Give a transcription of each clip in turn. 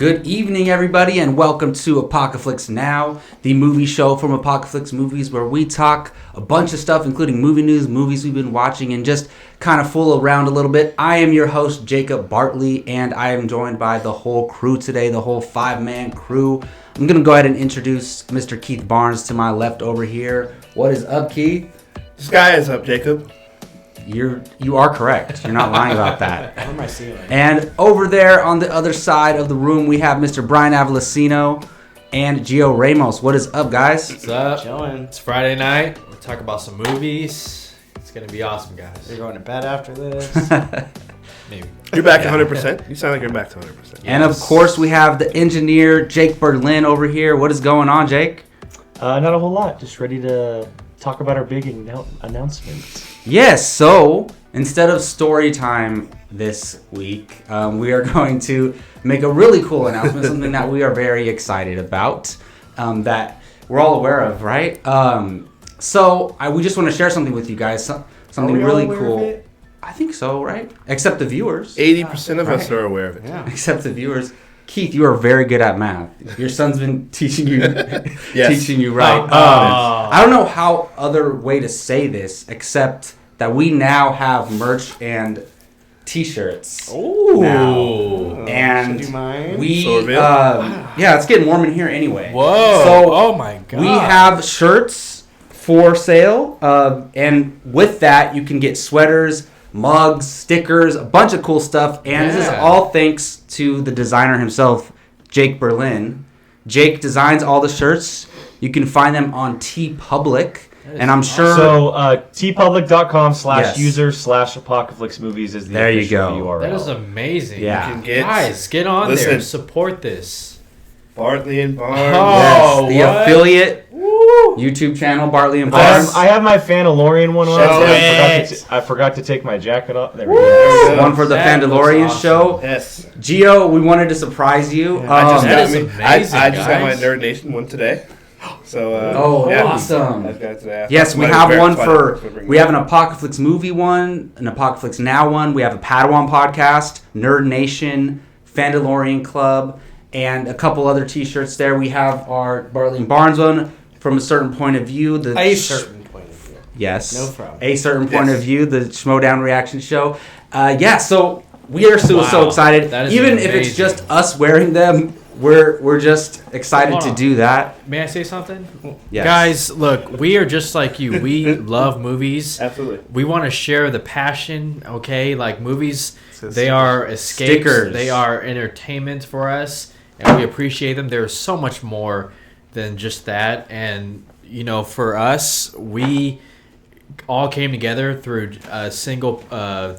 Good evening, everybody, and welcome to Apocaflix Now, the movie show from Apocaflix Movies, where we talk a bunch of stuff, including movie news, movies we've been watching, and just kind of fool around a little bit. I am your host, Jacob Bartley, and I am joined by the whole crew today, the whole five-man crew. I'm going to go ahead and introduce Mr. Keith Barnes to my left over here. What is up, Keith? The sky is up, Jacob. You are correct. You're not lying about that. How am I seeing? And over there on the other side of the room, we have Mr. Brian Avalosino and Gio Ramos. What is up, guys? What's up? Chilling. It's Friday night. We'll talk about some movies. It's going to be awesome, guys. You're going to bed after this? Maybe. You're back to 100%. You sound like you're back to 100%. Yes. And of course, we have the engineer, Jake Berlin, over here. What is going on, Jake? Not a whole lot. Just ready to talk about our big announcement. Yes, so instead of story time this week, we are going to make a really cool announcement, something that we are very excited about, that we're all aware of, right? We just want to share something with you guys, something really cool. I think so, right? Except the viewers. 80% of us are aware of it. Yeah. Except the viewers. Keith, you are very good at math. Your son's been teaching you, teaching you right. I don't know how other way to say this except that we now have merch and T-shirts. Ooh. Now. And should you mind? we, Wow. yeah, it's getting warm in here anyway. Whoa. So oh, my God. we have shirts for sale, and with that, you can get sweaters, mugs, stickers, a bunch of cool stuff, and this is all thanks to the designer himself, Jake Berlin. Jake designs all the shirts. You can find them on TeePublic, and I'm sure... So, tpublic.com Yes. /user/Apocaflix Movies is the There you official go. URL. That is amazing. Yeah. You can get, Guys, get on there. Listen. Support this. Bartley and Barnes. Oh. Yes, the what? affiliate YouTube channel, Bartley and I Barnes. have my Fandalorian one on. Show I forgot to take my jacket off. There we There go. we go. One for the That looks Fandalorian awesome. show. Yes. Gio, we wanted to surprise you. I just that got is me. amazing, I just got my guys. Nerd Nation one today. So, Oh, awesome. I got it today. Yes, we Somebody have one verified for. it. We'll bring We it have an up. Apocaflix movie one, an Apocaflix Now one. We have a Padawan podcast, Nerd Nation, Fandalorian Club, and a couple other T-shirts there. We have our Bartley and Barnes one from a certain point of view. A certain point of view. Yes. No problem. A certain point Yes. of view, the Schmodown reaction show. So we are so Wow. excited. That is Even if it's amazing. just us wearing them, we're just excited Hold to on. do that. May I say something? Yes. Guys, look, we are just like you. We love movies. Absolutely. We want to share the passion, okay? Like movies, So they are escapes. stickers. They are entertainment for us, and we appreciate them. There's so much more than just that. And, you know, for us, we all came together through a single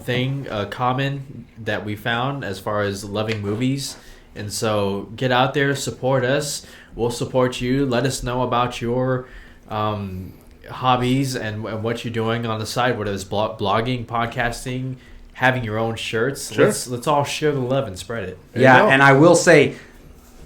thing, common that we found as far as loving movies. And so get out there, support us. We'll support you. Let us know about your hobbies and what you're doing on the side, whether it's blogging, podcasting, having your own shirts. Sure. Let's all share the love and spread it. There you Yeah, go. and I will say,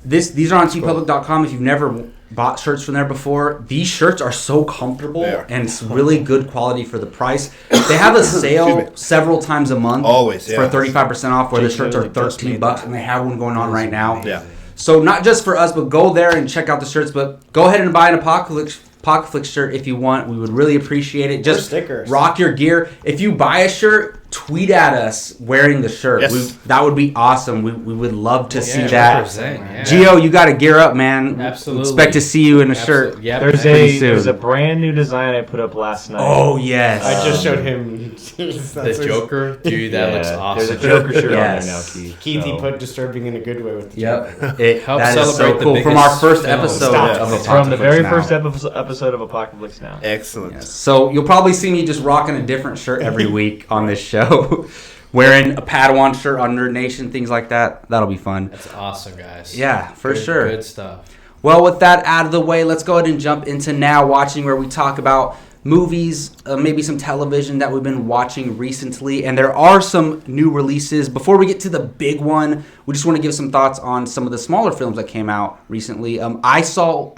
these are on tpublic.com. If you've never bought shirts from there before, these shirts are so comfortable They are. and it's really good quality for the price. They have a sale Excuse me. several times a month. Always, yeah. For 35% off, where the Jake shirts are literally just made $13, that. and they have one going on right now. Yeah. So not just for us, but go there and check out the shirts. But go ahead and buy an Apocaflix shirt if you want. We would really appreciate it. Just stickers. rock your gear. If you buy a shirt, tweet at us wearing the shirt. Yes. That would be awesome. We would love to see Yeah, that. represent, yeah. Gio, you got to gear up, man. Absolutely. Expect to see you in a shirt. Yep. Pretty soon. There's a brand new design I put up last night. Oh yes. I just showed him The Joker, dude, that looks awesome. There's a Joker shirt Yes. on there now, Keith. Keith, he so. put disturbing in a good way with the Yep. Joker. Help That is so celebrate the cool. From our biggest first film. episode Stop. of It's from the Apocaflix very Now. first episode of Apocaflix Now. Excellent. Yes. So you'll probably see me just rocking a different shirt every week on this show. Wearing a Padawan shirt on Nerd Nation, things like that. That'll be fun. That's awesome, guys. Yeah, for Good- sure. Good stuff. Well, with that out of the way, let's go ahead and jump into Now Watching, where we talk about movies, maybe some television that we've been watching recently. And there are some new releases. Before we get to the big one, we just want to give some thoughts on some of the smaller films that came out recently. I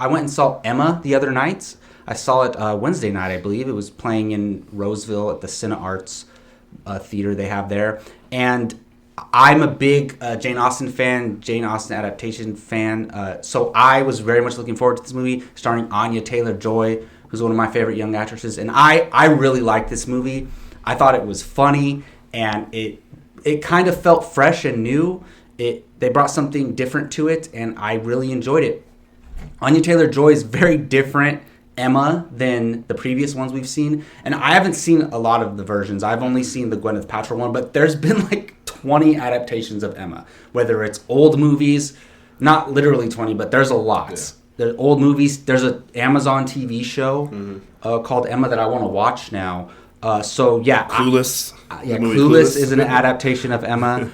went and saw Emma the other night. I saw it Wednesday night, I believe. It was playing in Roseville at the Cine Arts theater they have there. And I'm a big Jane Austen fan, Jane Austen adaptation fan. So I was very much looking forward to this movie starring Anya Taylor-Joy, who's one of my favorite young actresses. And I really liked this movie. I thought it was funny, and it kind of felt fresh and new. They brought something different to it, and I really enjoyed it. Anya Taylor-Joy is very different Emma than the previous ones we've seen. And I haven't seen a lot of the versions. I've only seen the Gwyneth Paltrow one, but there's been like 20 adaptations of Emma. Whether it's old movies, not literally 20, but there's a lot. Yeah. There's old movies. There's an Amazon TV show called Emma that I want to watch now. Clueless. Clueless is an adaptation of Emma.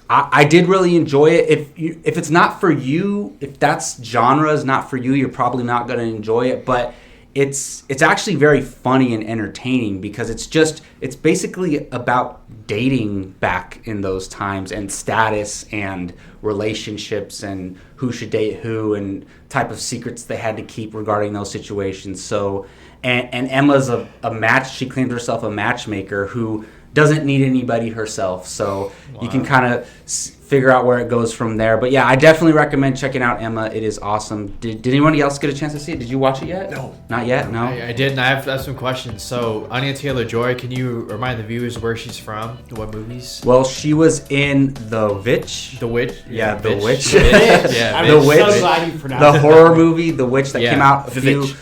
I did really enjoy it. If it's not for you, if that's genre is not for you, you're probably not going to enjoy it. But it's actually very funny and entertaining because it's basically about dating back in those times and status and relationships and who should date who and type of secrets they had to keep regarding those situations. So and Emma's a match. She claims herself a matchmaker who doesn't need anybody herself. So you can kind of figure out where it goes from there. But yeah, I definitely recommend checking out Emma. It is awesome. Did anyone else get a chance to see it? Did you watch it yet? No. Not yet? No? I did, and I have some questions. So, Anya Taylor-Joy, can you remind the viewers where she's from? What movies? Well, she was in The Witch. The Witch? Yeah, The Witch. Yeah, I'm The Witch. so glad you pronounced The it. horror movie, The Witch, that came out The Witch.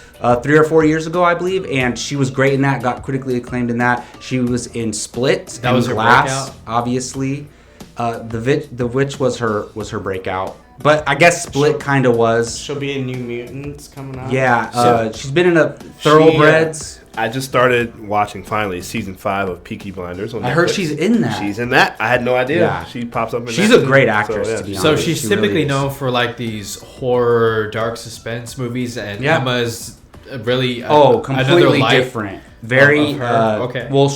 3 or 4 years ago, I believe, and she was great in that. Got critically acclaimed in that. She was in Split. That and was her Glass, breakout? obviously. The Witch was her breakout, but I guess Split kind of was. She'll be in New Mutants coming out. Yeah, she's been in a Thoroughbreds. I just started watching finally season 5 of Peaky Blinders on Netflix. I heard she's in that. She's in that. I had no idea. Yeah. She pops up in She's that a too. great actress, So, to be honest. So she's She typically really is. known for like these horror, dark suspense movies, and Yeah. Emma's really completely life different. Very of her. Okay. Well,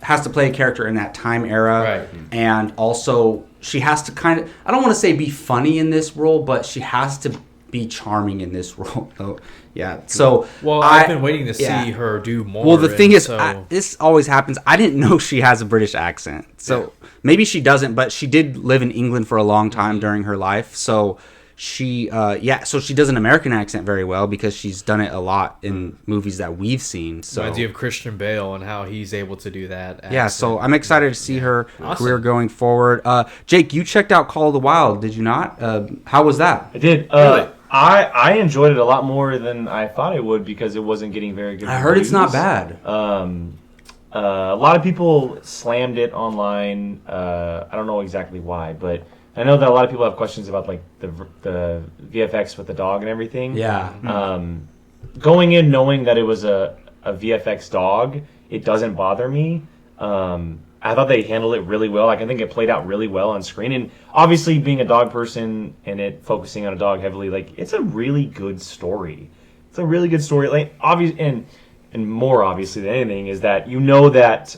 has to play a character in that time era, Right. And also she has to kind of, I don't want to say be funny in this role, but she has to be charming in this role. Oh, yeah. So I've been waiting to see yeah. her do more. Well, the thing is, so... this always happens. I didn't know she has a British accent. So maybe she doesn't, but she did live in England for a long time during her life. So she does an American accent very well because she's done it a lot in movies that we've seen. So reminds you of Christian Bale and how he's able to do that. yeah, so I'm excited to see her Awesome. career going forward. Jake, you checked out Call of the Wild, did you not? How was that? I did. Really? I enjoyed it a lot more than I thought I would because it wasn't getting very good I heard it's not reviews. bad. A lot of people slammed it online. I don't know exactly why, but I know that a lot of people have questions about like the VFX with the dog and everything. Yeah. Going in knowing that it was a VFX dog, it doesn't bother me. I thought they handled it really well. Like I think it played out really well on screen. And obviously, being a dog person and it focusing on a dog heavily, like it's a really good story. It's a really good story. Like obvious and more obviously than anything is that you know that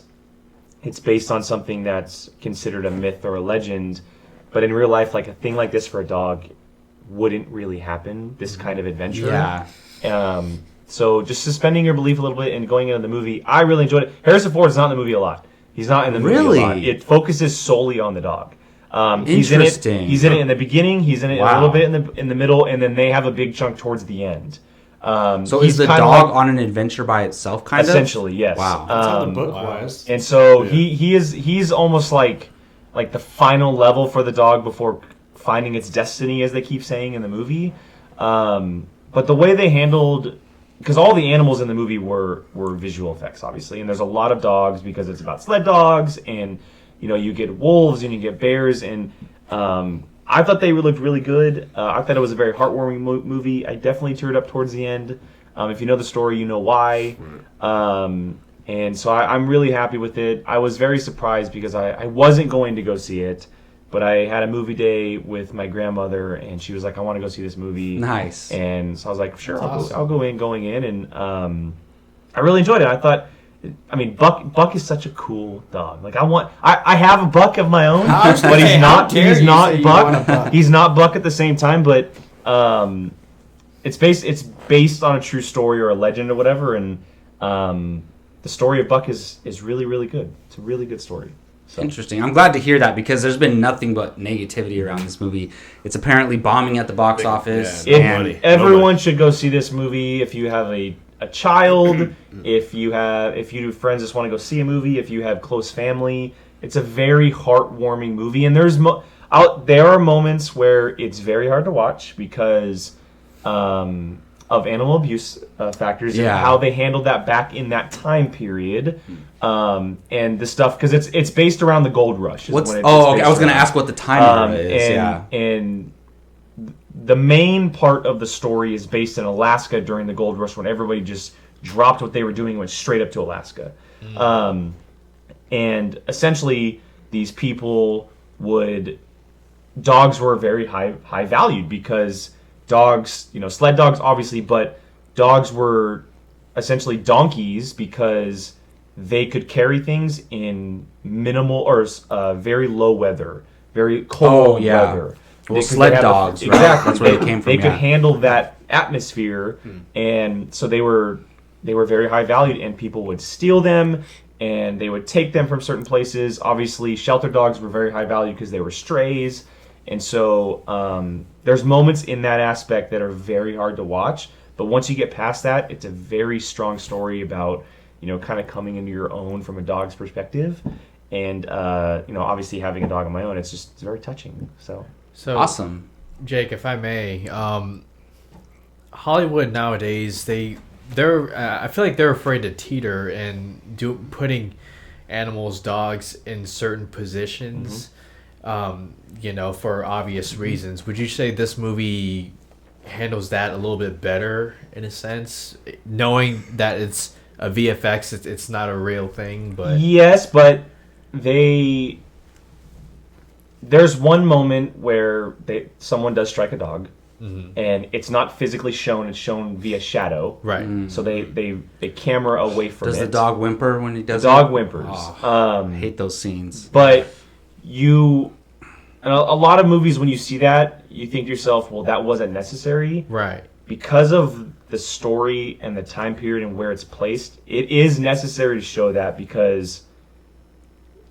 it's based on something that's considered a myth or a legend, but in real life, like a thing like this for a dog wouldn't really happen. This kind of adventure. Yeah. So just suspending your belief a little bit and going into the movie, I really enjoyed it. Harrison Ford's not in the movie a lot. He's not in the movie Really? a lot. It focuses solely on the dog. Interesting. He's in it in the beginning. He's in it a Wow. little bit in the middle, and then they have a big chunk towards the end. So he's is the kinda dog like- on an adventure by itself, kind of? essentially, yes. Wow. That's how the book was. And so he's almost like the final level for the dog before finding its destiny, as they keep saying in the movie. But the way they handled, because all the animals in the movie were visual effects, obviously, and there's a lot of dogs because it's about sled dogs, and you get wolves and you get bears, and I thought they looked really good. I thought it was a very heartwarming movie. I definitely teared up towards the end. If you know the story, you know why. And so I'm really happy with it. I was very surprised because I wasn't going to go see it, but I had a movie day with my grandmother, and she was like, I want to go see this movie. Nice. And so I was like, sure, That's I'll go in going in. And I really enjoyed it. I thought, Buck is such a cool dog. Like I have a Buck of my own, I was gonna but say, he's how not dare he's you not say you want a Buck. Buck? He's not Buck at the same time, but it's based on a true story or a legend or whatever, and the story of Buck is really, really good. It's a really good story. So. Interesting. I'm glad to hear that because there's been nothing but negativity around this movie. It's apparently bombing at the box office. Yeah, and money. Everyone should go see this movie if you have a child, if you do friends just want to go see a movie, if you have close family. It's a very heartwarming movie, and there are moments where it's very hard to watch because of animal abuse factors and how they handled that back in that time period, and the stuff because it's based around the gold rush. I was going to ask what the time is. And the main part of the story is based in Alaska during the gold rush when everybody just dropped what they were doing and went straight up to Alaska. And essentially, these people dogs were very high valued because dogs, sled dogs obviously, but dogs were essentially donkeys because they could carry things in minimal or very low weather, very cold weather. Well, sled dogs, right? Exactly. That's where they came from. They could handle that atmosphere, and so they were very high valued, and people would steal them, and they would take them from certain places. Obviously, shelter dogs were very high value because they were strays, and so there's moments in that aspect that are very hard to watch. But once you get past that, it's a very strong story about kind of coming into your own from a dog's perspective, and obviously having a dog of my own, it's very touching. So awesome, Jake, if I may, Hollywood nowadays they're I feel like they're afraid to teeter and putting animals, dogs in certain positions, for obvious reasons. Would you say this movie handles that a little bit better in a sense, knowing that it's a VFX, it's not a real thing? But yes, but there's one moment where someone does strike a dog, and it's not physically shown; it's shown via shadow. Right. So they camera away from it. Does the dog whimper when he does the dog whimpers. Oh, I hate those scenes. But a lot of movies, when you see that, you think to yourself, well, that wasn't necessary. Right. Because of the story and the time period and where it's placed, it is necessary to show that because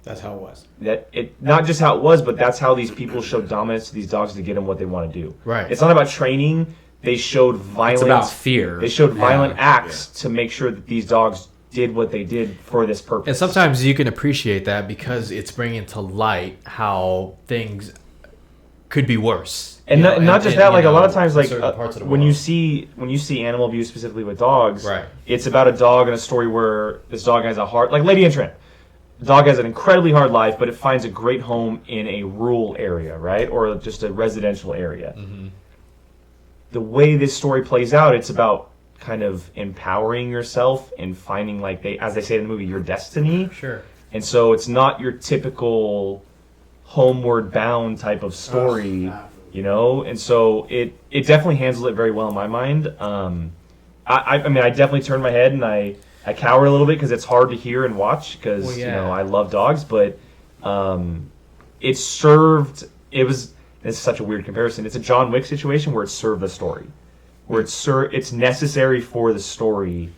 that's how it was. Not just how it was, but that's how these people showed dominance to these dogs to get them what they want to do. Right. It's not about training. They showed violence. It's about fear. They showed violent acts to make sure that these dogs did what they did for this purpose. And sometimes you can appreciate that because it's bringing to light how things could be worse. And not just that, like a lot of times, like when you world. see animal abuse specifically with dogs, right. It's about a dog and a story where this dog has a hard, like Lady and Trent. The dog has an incredibly hard life, but it finds a great home in a rural area, right? Or just a residential area. Mm-hmm. The way this story plays out, it's about kind of empowering yourself and finding, like as they say in the movie, your destiny. Sure. And so it's not your typical homeward bound type of story, And so it definitely handles it very well in my mind. I mean, I definitely turn my head and I cower a little bit because it's hard to hear and watch because I love dogs, but it served. It's such a weird comparison. It's a John Wick situation where it served the story, where it's necessary for the story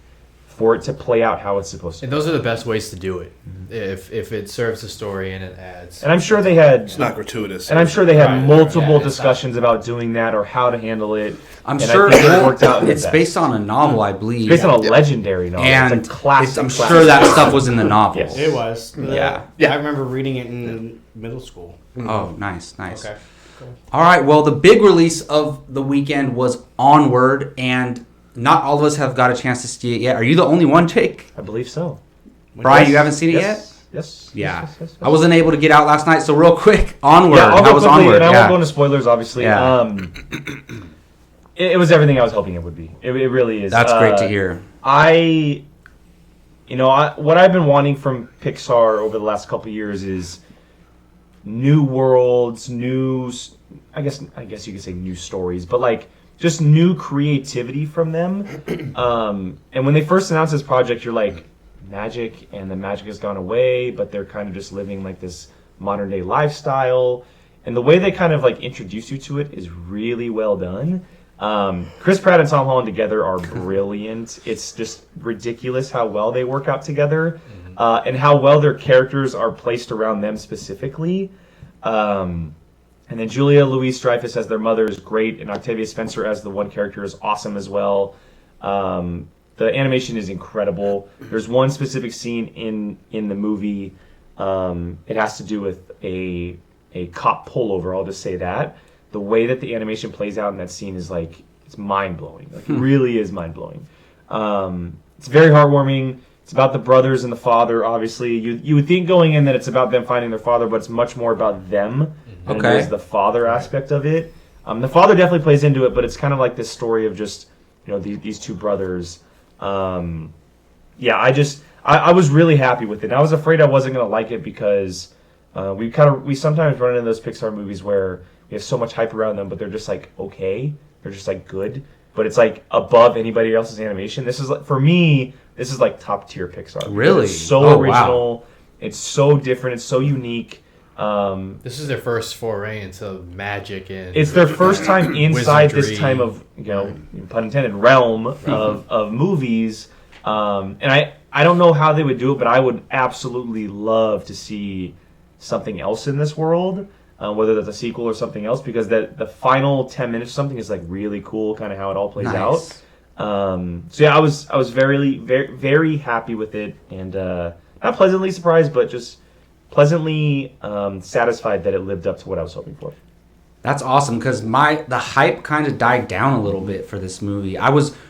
for it to play out how it's supposed to. And those are the best ways to do it, if it serves the story and it adds. And I'm sure they had. It's not gratuitous. And I'm sure they had multiple discussions about doing that or how to handle it. I'm sure it worked out. It's based on a novel, I believe. It's based on a legendary novel. And it's a classic. I'm sure that stuff was in the novel. Yes. It was. Yeah. I remember reading it in middle school. Oh, nice. Okay. Cool. All right. Well, the big release of the weekend was Onward, and not all of us have got a chance to see it yet. Are you the only one, Jake? I believe so. Brian, you haven't seen it yet? Yes. Yeah. Yes. I wasn't able to get out last night, so real quick, Onward. Yeah, I'll go quickly, Onward? And I won't go into spoilers, obviously. Yeah. It was everything I was hoping it would be. It really is. That's great to hear. What I've been wanting from Pixar over the last couple of years is new worlds, I guess you could say new stories, but like just new creativity from them. And when they first announced this project, you're like, magic, and the magic has gone away, but they're kind of just living like this modern day lifestyle. And the way they kind of like introduce you to it is really well done. Chris Pratt and Tom Holland together are brilliant. It's just ridiculous how well they work out together. and how well their characters are placed around them specifically. And then Julia Louis-Dreyfus as their mother is great, and Octavia Spencer as the one character is awesome as well. The animation is incredible. There's one specific scene in the movie. It has to do with a cop pullover. I'll just say that. The way that the animation plays out in that scene is like, it's mind-blowing. Like, it really is mind-blowing. It's very heartwarming. It's about the brothers and the father, obviously. You would think going in that it's about them finding their father, but it's much more about them than it is the father aspect of it. The father definitely plays into it, but it's kind of like this story of just, these two brothers. I was really happy with it. I was afraid I wasn't going to like it because we sometimes run into those Pixar movies where we have so much hype around them, but they're just like okay, they're just like good, but it's like above anybody else's animation. This is like, for me, this is like top tier Pixar. Really? It's so original. Wow. It's so different. It's so unique. This is their first foray into magic and it's their first time inside wizardry. this time of, pun intended, realm of movies. And I don't know how they would do it, but I would absolutely love to see something else in this world, whether that's a sequel or something else, because the final 10 minutes or something is like really cool, kind of how it all plays out. I was very, very, very happy with it, and not pleasantly surprised, but just pleasantly satisfied that it lived up to what I was hoping for. That's awesome, because the hype kind of died down a little bit for this movie.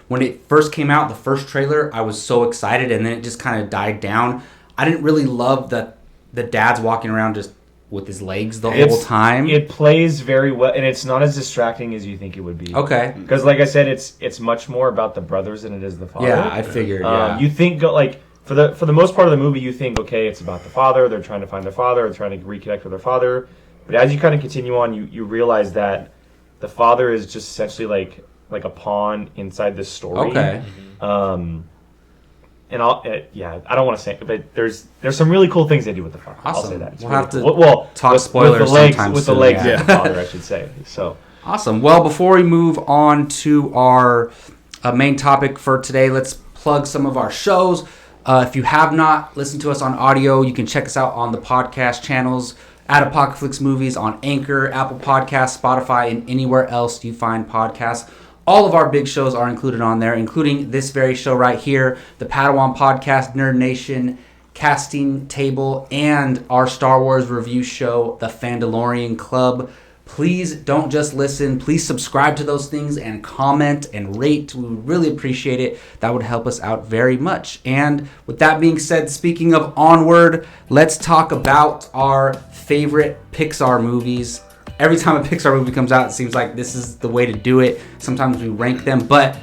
When it first came out, the first trailer, I was so excited, and then it just kind of died down. I didn't really love the dad's walking around just with his legs the whole time. It plays very well, and it's not as distracting as you think it would be. Okay. Because like I said, it's much more about the brothers than it is the father. Yeah, I figured, yeah. You think, like, for the most part of the movie, you think, okay, it's about the father, they're trying to find their father, they're trying to reconnect with their father. But as you kind of continue on, you realize that the father is just essentially like a pawn inside this story. Okay. And I don't want to say it, but there's some really cool things they do with the father. Awesome. I'll say that. It's We'll really have to cool. talk spoilers with the legs, sometime with soon, the legs yeah. of the father, I should say. So Awesome. Well, before we move on to our main topic for today, let's plug some of our shows. If you have not listened to us on audio, you can check us out on the podcast channels at Apocaflix Movies on Anchor, Apple Podcasts, Spotify, and anywhere else you find podcasts. All of our big shows are included on there, including this very show right here, the Padawan Podcast, Nerd Nation, Casting Table, and our Star Wars review show, The Fandalorian Club. Please don't just listen. Please subscribe to those things and comment and rate. We would really appreciate it. That would help us out very much. And with that being said, speaking of Onward, let's talk about our favorite Pixar movies. Every time a Pixar movie comes out, it seems like this is the way to do it. Sometimes we rank them, but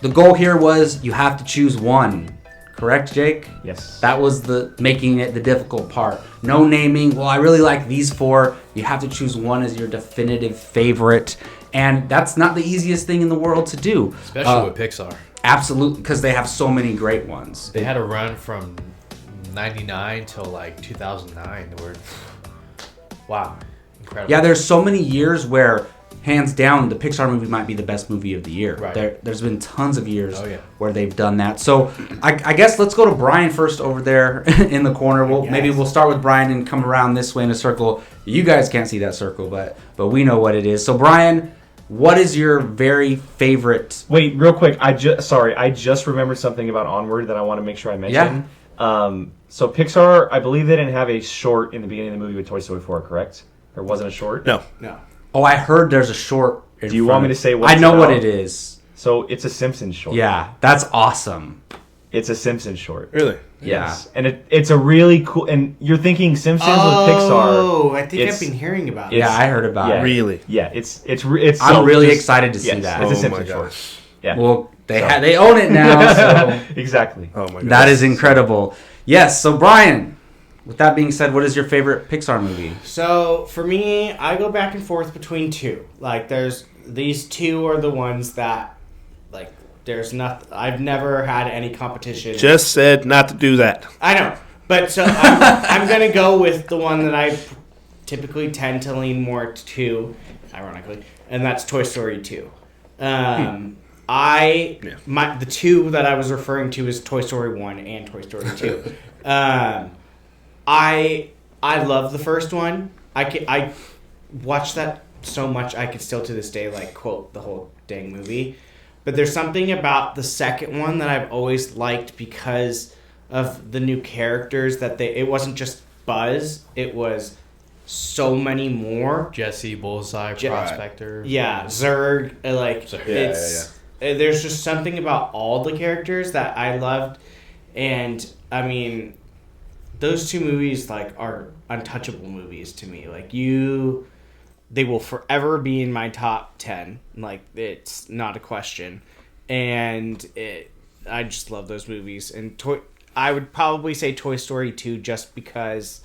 the goal here was you have to choose one. Correct, Jake? yes, That was making it the difficult part. No naming. Well, I really like these four. You have to choose one as your definitive favorite, and that's not the easiest thing in the world to do. especially with Pixar. Absolutely, because they have so many great ones. They had a run from 99 till like 2009 where wow, incredible. Yeah, there's so many years where, hands down, the Pixar movie might be the best movie of the year. Right. There's been tons of years where they've done that. So I guess let's go to Brian first over there in the corner. Maybe we'll start with Brian and come around this way in a circle. You guys can't see that circle, but we know what it is. So Brian, what is your very favorite? Wait, real quick. I just remembered something about Onward that I want to make sure I mention. Yeah. So Pixar, I believe they didn't have a short in the beginning of the movie with Toy Story 4, correct? There wasn't a short? No. Oh, I heard there's a short. Do you want me to say what I it's know about? what it is. So it's a Simpsons short. Yeah, that's awesome. It's a Simpsons short. Really? Yes. And it's a really cool, and you're thinking Simpsons with Pixar. Oh, I think I've It's- been hearing about it. Yeah, I heard about Yeah. it. Really? Yeah, it's I'm really excited to see yes, that. It's a Oh my Simpsons short. gosh. Yeah. Well, they own it now, so Exactly. Oh my gosh. that is incredible. Yes, so Brian, with that being said, what is your favorite Pixar movie? So for me, I go back and forth between two. Like there's these two are the ones that like there's nothing. I've never had any competition. Just said not to do that. I know, but so I'm gonna go with the one that I typically tend to lean more to, ironically, and that's Toy Story 2. The two that I was referring to is Toy Story 1 and Toy Story 2. I love the first one. I watched that so much I could still to this day like quote the whole dang movie. But there's something about the second one that I've always liked because of the new characters that it wasn't just Buzz, it was so many more. Jesse, Bullseye, Prospector. Yeah, Zurg, there's just something about all the characters that I loved, and I mean, those two movies like are untouchable movies to me. Like they will forever be in my top 10. Like it's not a question, and I just love those movies. And I would probably say Toy Story 2 just because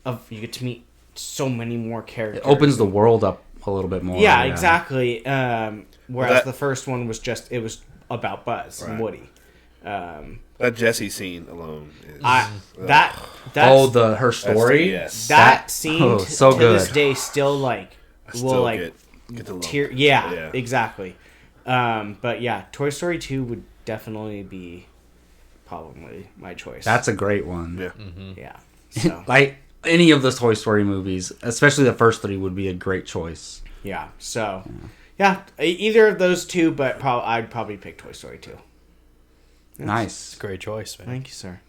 of you get to meet so many more characters. It opens the world up a little bit more. Yeah, exactly. Whereas the first one was it was about Buzz and Woody. That Jessie scene alone is... her story? Yes. That scene so to good. this day still like will like get the tear. Yeah, exactly. But yeah, Toy Story 2 would definitely be probably my choice. That's a great one. Yeah. Mm-hmm. Yeah. So. Like any of the Toy Story movies, especially the first three, would be a great choice. Yeah. So, yeah, either of those two, but I'd probably pick Toy Story 2. Yes. Nice. It's a great choice, man. Thank you, sir.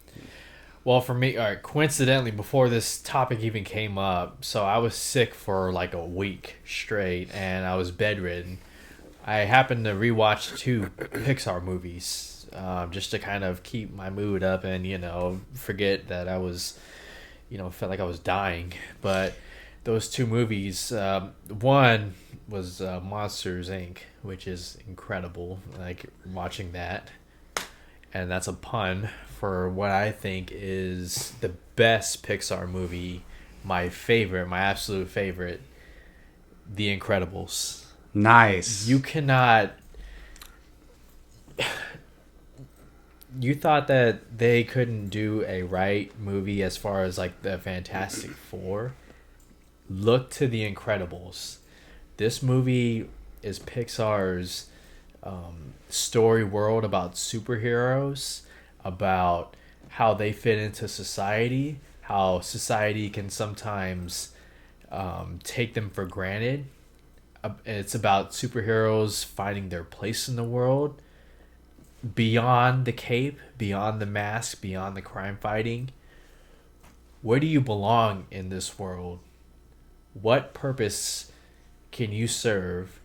Well, for me, all right, coincidentally, before this topic even came up, so I was sick for like a week straight, and I was bedridden. I happened to rewatch 2 Pixar movies just to kind of keep my mood up and, forget that I was, felt like I was dying. But those 2 movies, one was Monsters, Inc., which is incredible, like watching that. And that's a pun for what I think is the best Pixar movie, my absolute favorite, The Incredibles. Nice. You cannot... You thought that they couldn't do a right movie as far as like the Fantastic Four? Look to The Incredibles. This movie is Pixar's story world about superheroes, about how they fit into society, how society can sometimes take them for granted. It's about superheroes finding their place in the world, beyond the cape, beyond the mask, beyond the crime fighting. Where do you belong in this world? What purpose can you serve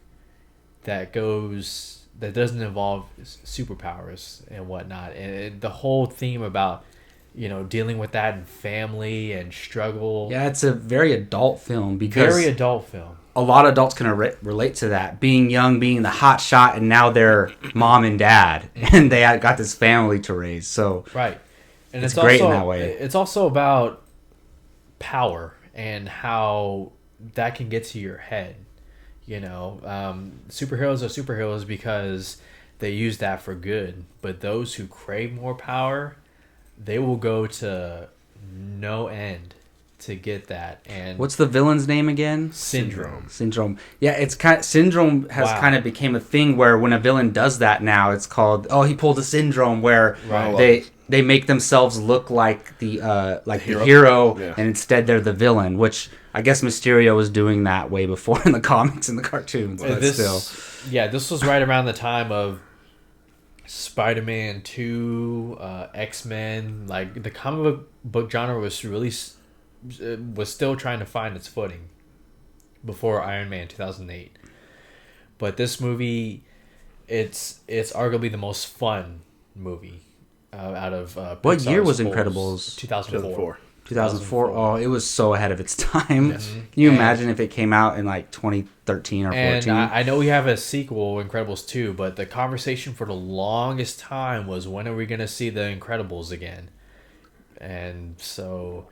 that doesn't involve superpowers and whatnot? And the whole theme about dealing with that in family and struggle. Yeah, it's a very adult film because very adult film. A lot of adults can relate to that. Being young, being the hot shot, and now they're mom and dad, and they got this family to raise. So right, and it's great also, in that way. It's also about power and how that can get to your head. Superheroes are superheroes because they use that for good. But those who crave more power, they will go to no end to get that. And what's the villain's name again? Syndrome. Yeah, it's Syndrome has kind of became a thing where when a villain does that now, it's called he pulled a syndrome where they make themselves look like the hero yeah. and instead they're the villain, which I guess Mysterio was doing that way before in the comics and the cartoons. But this was right around the time of Spider-Man 2, X-Men. Like the comic book genre was still trying to find its footing before Iron Man 2008. But this movie, it's arguably the most fun movie out of what year was Pixar's Incredibles? 2004. 2004. Oh, it was so ahead of its time. Yes. Can you imagine if it came out in like 2013 or 14? And I know we have a sequel, Incredibles 2, but the conversation for the longest time was, when are we going to see the Incredibles again? And so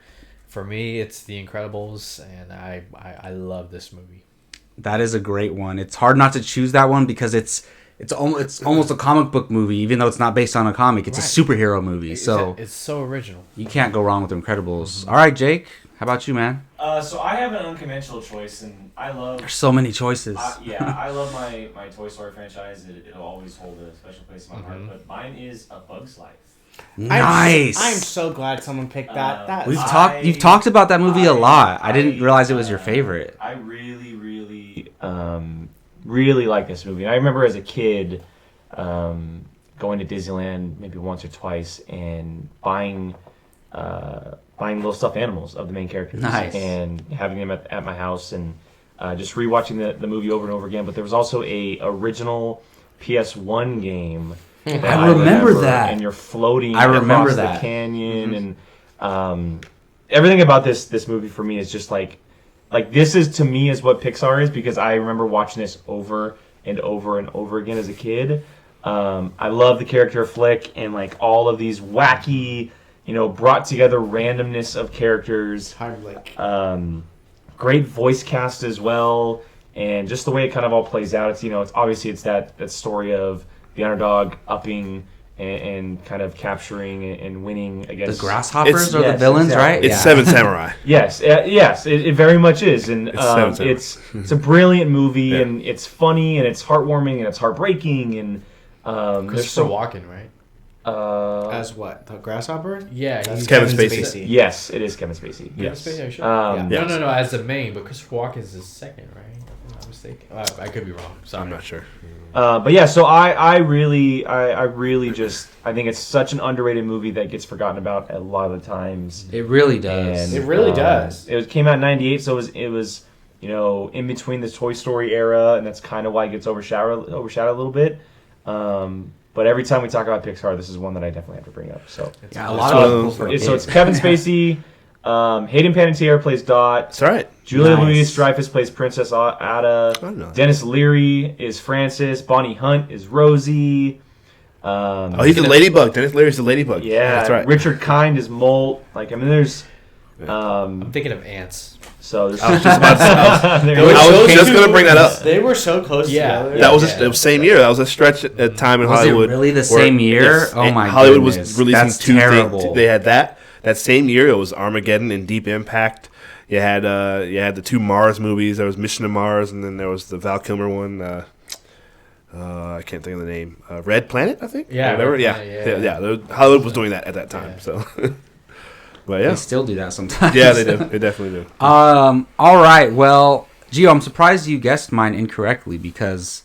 for me, it's The Incredibles, and I love this movie. That is a great one. It's hard not to choose that one because it's almost a comic book movie, even though it's not based on a comic. It's a superhero movie, so it's so original. you can't go wrong with Incredibles. All right, Jake, How about you, man? So I have an unconventional choice, and I love. There's so many choices. I love my Toy Story franchise. It'll always hold a special place in my heart. Mm-hmm. But mine is A Bug's Life. Nice. I'm so glad someone picked that. You've talked about that movie a lot. I didn't realize it was your favorite. I really, really like this movie. And I remember as a kid going to Disneyland maybe once or twice and buying little stuffed animals of the main characters. Nice. And having them at my house and just rewatching the movie over and over again. But there was also a original PS1 game. I remember that. And you're floating across the canyon. And everything about this movie for me is just like this is to me is what Pixar is, because I remember watching this over and over and over again as a kid. I love the character of Flick and like all of these wacky, brought together randomness of characters. Great voice cast as well, and just the way it kind of all plays out. It's it's obviously it's that story of the underdog upping and kind of capturing and winning against the grasshoppers or the villains, exactly. Right? It's Seven Samurai. Yes, it very much is, and it's a brilliant movie, and it's funny and it's heartwarming and it's heartbreaking, and Christopher Walken, right? As what? The grasshopper? Yeah, he's Kevin Spacey. Yes, it is Kevin Spacey. Yes. Kevin Spacey, are you sure? Yes. No, as the main, but Christopher Walken is the second, right? If I'm not mistaken. I could be wrong. So I'm not sure. But yeah, so I really just I think it's such an underrated movie that gets forgotten about a lot of the times. It really does. And, it really does. It came out in '98, so it was in between the Toy Story era, and that's kind of why it gets overshadowed a little bit. But every time we talk about Pixar, this is one that I definitely have to bring up. So yeah, a lot of people forget. So it's Kevin Spacey, Hayden Panettiere plays Dot. That's right. Julia Louis-Dreyfus plays Princess Ada. Dennis Leary is Francis. Bonnie Hunt is Rosie. He's the ladybug. Dennis Leary's the ladybug. Yeah, that's right. Richard Kind is Molt. There's. I'm thinking of ants. So I was just going to bring that up. They were so close together. That was the same year. That was a stretch at time in Hollywood. Was it really the same year? Yes, oh my Hollywood goodness. was releasing That's two. Terrible. They had that same year. It was Armageddon and Deep Impact. You had the two Mars movies. There was Mission to Mars, and then there was the Val Kilmer one. I can't think of the name. Red Planet, I think. Yeah, Hollywood was doing that at that time. Yeah. So. But yeah. They still do that sometimes. Yeah, they do. They definitely do. All right. Well, Gio, I'm surprised you guessed mine incorrectly because,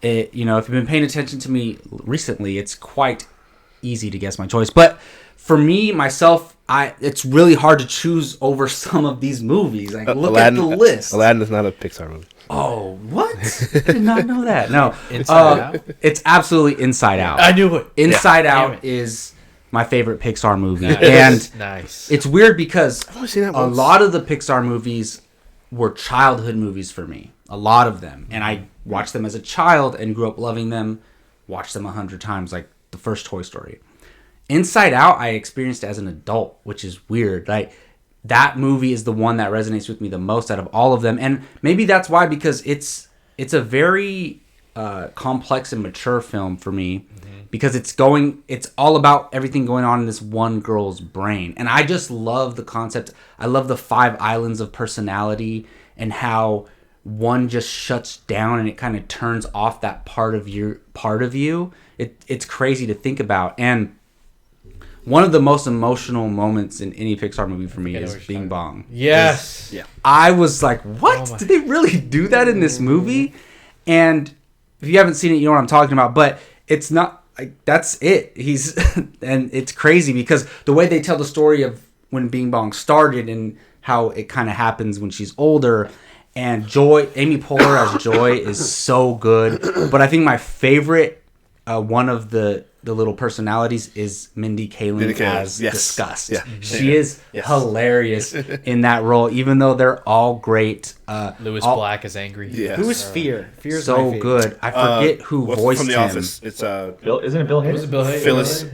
if you've been paying attention to me recently, it's quite easy to guess my choice. But for me, myself, it's really hard to choose over some of these movies. Look Aladdin, at the list. Aladdin is not a Pixar movie. Oh, what? I did not know that. No. Inside Out? It's absolutely Inside Out. I knew it. Inside Out is my favorite Pixar movie. And nice. It's weird because I've only seen that a lot of the Pixar movies were childhood movies for me. A lot of them. And I watched them as a child and grew up loving them. Watched them 100 times, like the first Toy Story. Inside Out, I experienced as an adult, which is weird. That movie is the one that resonates with me the most out of all of them. And maybe that's why, because it's a very complex and mature film for me. Because it's all about everything going on in this one girl's brain. And I just love the concept. I love the 5 islands of personality and how one just shuts down and it kind of turns off that part of you. It's crazy to think about. And one of the most emotional moments in any Pixar movie for me is Bing Bong. Yes. Yeah. I was like, what? Did they really do that in this movie? And if you haven't seen it, you know what I'm talking about. But it's not... that's it. And it's crazy because the way they tell the story of when Bing Bong started and how it kind of happens when she's older, and Amy Poehler as Joy is so good. But I think my favorite one of the little personalities is Mindy Kaling as Disgust. Yeah. She is hilarious in that role, even though they're all great. Lewis Black is angry. Yes. Who is Fear? Fear's so my favorite. good. I forget who voiced from The him. Office. It's Bill, isn't it Bill Hader? Was it Bill Hader? Phyllis.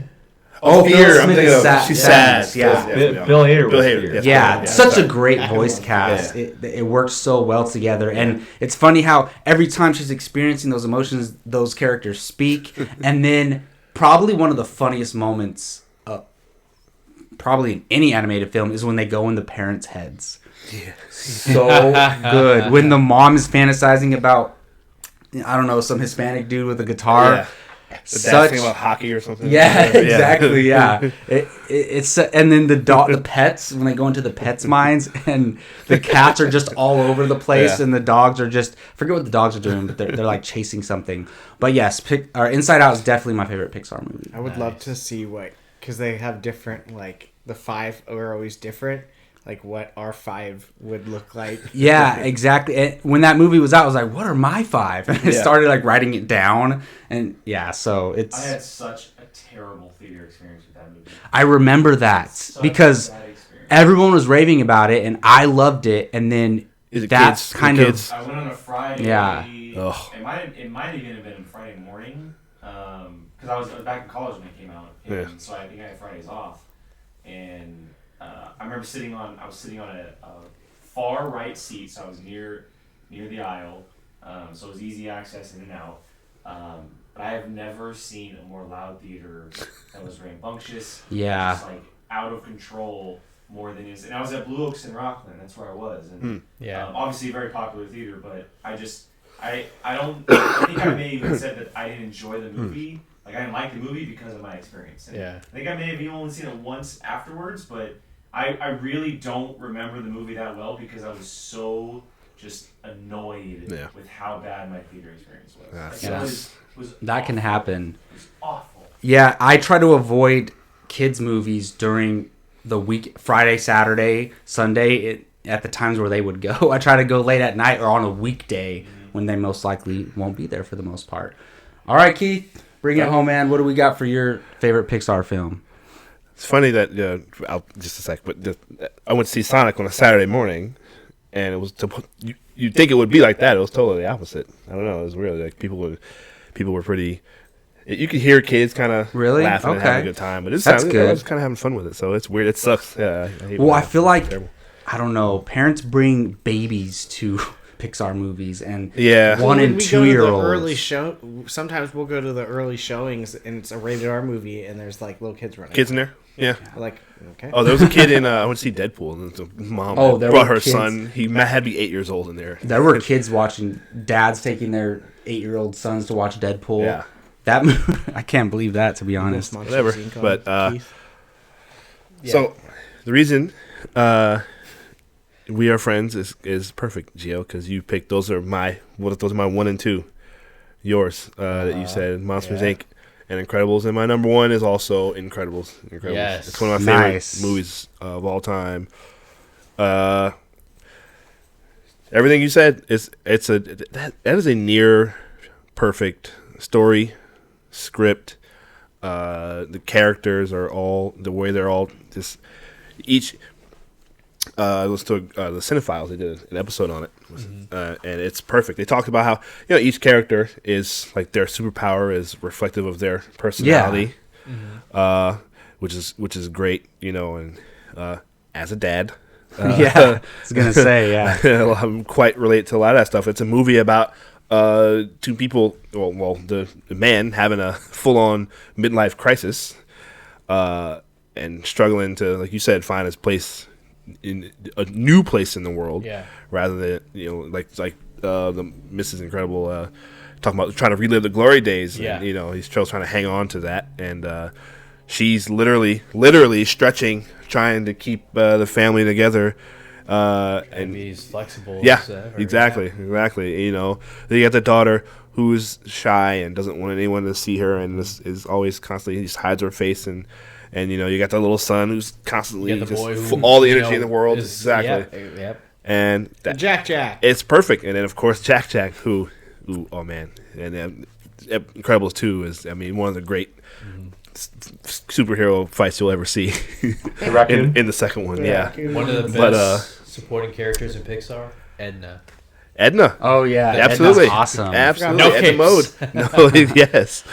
Oh, Fear. I'm thinking of She's sad. Yeah. Bill Hader. Bill Hader. Yes. Yeah, such a great voice cast. Yeah. It works so well together. And it's funny how every time she's experiencing those emotions, those characters speak. And then probably one of the funniest moments, probably in any animated film is when they go in the parents' heads. Yeah. So good. When the mom is fantasizing about, I don't know, some Hispanic dude with a guitar. Yeah. Such thing about hockey or something. Yeah, exactly. Yeah, it's and then the pets, when they go into the pets' minds, and the cats are just all over the place, and the dogs are just, I forget what the dogs are doing, but they're like chasing something. But yes, Inside Out is definitely my favorite Pixar movie. I would love to see because they have different, like the 5 are always different. Like what our 5 would look like. Yeah, exactly. And when that movie was out, I was like, "What are my 5?" And I started like writing it down, and so it's. I had such a terrible theater experience with that movie. I remember that because everyone was raving about it, and I loved it, and then that's kind of. I went on a Friday. Yeah. It might even have been Friday morning, because I was back in college when it came out, and so I think I had Fridays off, and. I remember I was sitting on a far right seat, so I was near the aisle, so it was easy access in and out. But I have never seen a more loud theater that was rambunctious, just like out of control more than is. And I was at Blue Oaks in Rockland. That's where I was, and obviously a very popular theater. But I think I may have even said that I didn't enjoy the movie. Like I didn't like the movie because of my experience. And I think I may have even only seen it once afterwards, but. I really don't remember the movie that well because I was so just annoyed with how bad my theater experience was. Like, it was that awful. Can happen. It was awful. Yeah, I try to avoid kids' movies during the week, Friday, Saturday, Sunday, at the times where they would go. I try to go late at night or on a weekday when they most likely won't be there for the most part. All right, Keith, bring it home, man. What do we got for your favorite Pixar film? It's funny that just a sec, but I went to see Sonic on a Saturday morning, and it was you'd think it would be like that. It was totally the opposite. I don't know. It was really like people were pretty. You could hear kids kind of laughing and having a good time, but I was kind of having fun with it. So it's weird. It sucks. Yeah. I feel like I don't know. Parents bring babies to Pixar movies, and 1 and 2 year olds. Sometimes we'll go to the early showings, and it's a rated R movie, and there's like little kids running. Kids in there. Yeah. Like, okay. Oh, there was a kid in. I went to see Deadpool, and the mom brought her son. He had to be 8 years old in there. There were kids watching. Dads taking their 8-year-old sons to watch Deadpool. Yeah. That I can't believe that, to be honest. Whatever. But so the reason We Are Friends is perfect, Gio, because you picked those are my 1 and 2. Yours that you said Monsters Inc. and Incredibles, and my number 1 is also Incredibles. Yes. It's one of my favorite movies of all time. Everything you said that is a near perfect story, script. The characters are all the way they're all just each. I listened to the Cinephiles. They did an episode on it, and it's perfect. They talked about how each character is like their superpower is reflective of their personality, which is great. And as a dad, I was gonna say, I'm quite relate to a lot of that stuff. It's a movie about 2 people. Well, the man having a full-on midlife crisis, and struggling to, like you said, find his place. In a new place in the world, rather than like the Mrs. Incredible talking about trying to relive the glory days. And, he's still trying to hang on to that, and she's literally stretching, trying to keep the family together. And he's flexible. Yeah, exactly. Then you got the daughter who's shy and doesn't want anyone to see her, and is always constantly just hides her face and. And you got the little son who's constantly just all the energy in the world. Exactly. Yep. And Jack. It's perfect. And then of course Jack, who oh man, and Incredibles 2 is one of the great superhero fights you'll ever see. in the second one. Yeah. One of the best supporting characters in Pixar, Edna. Oh yeah, absolutely, Edna's awesome. Absolutely, no Edna mode. No, yes.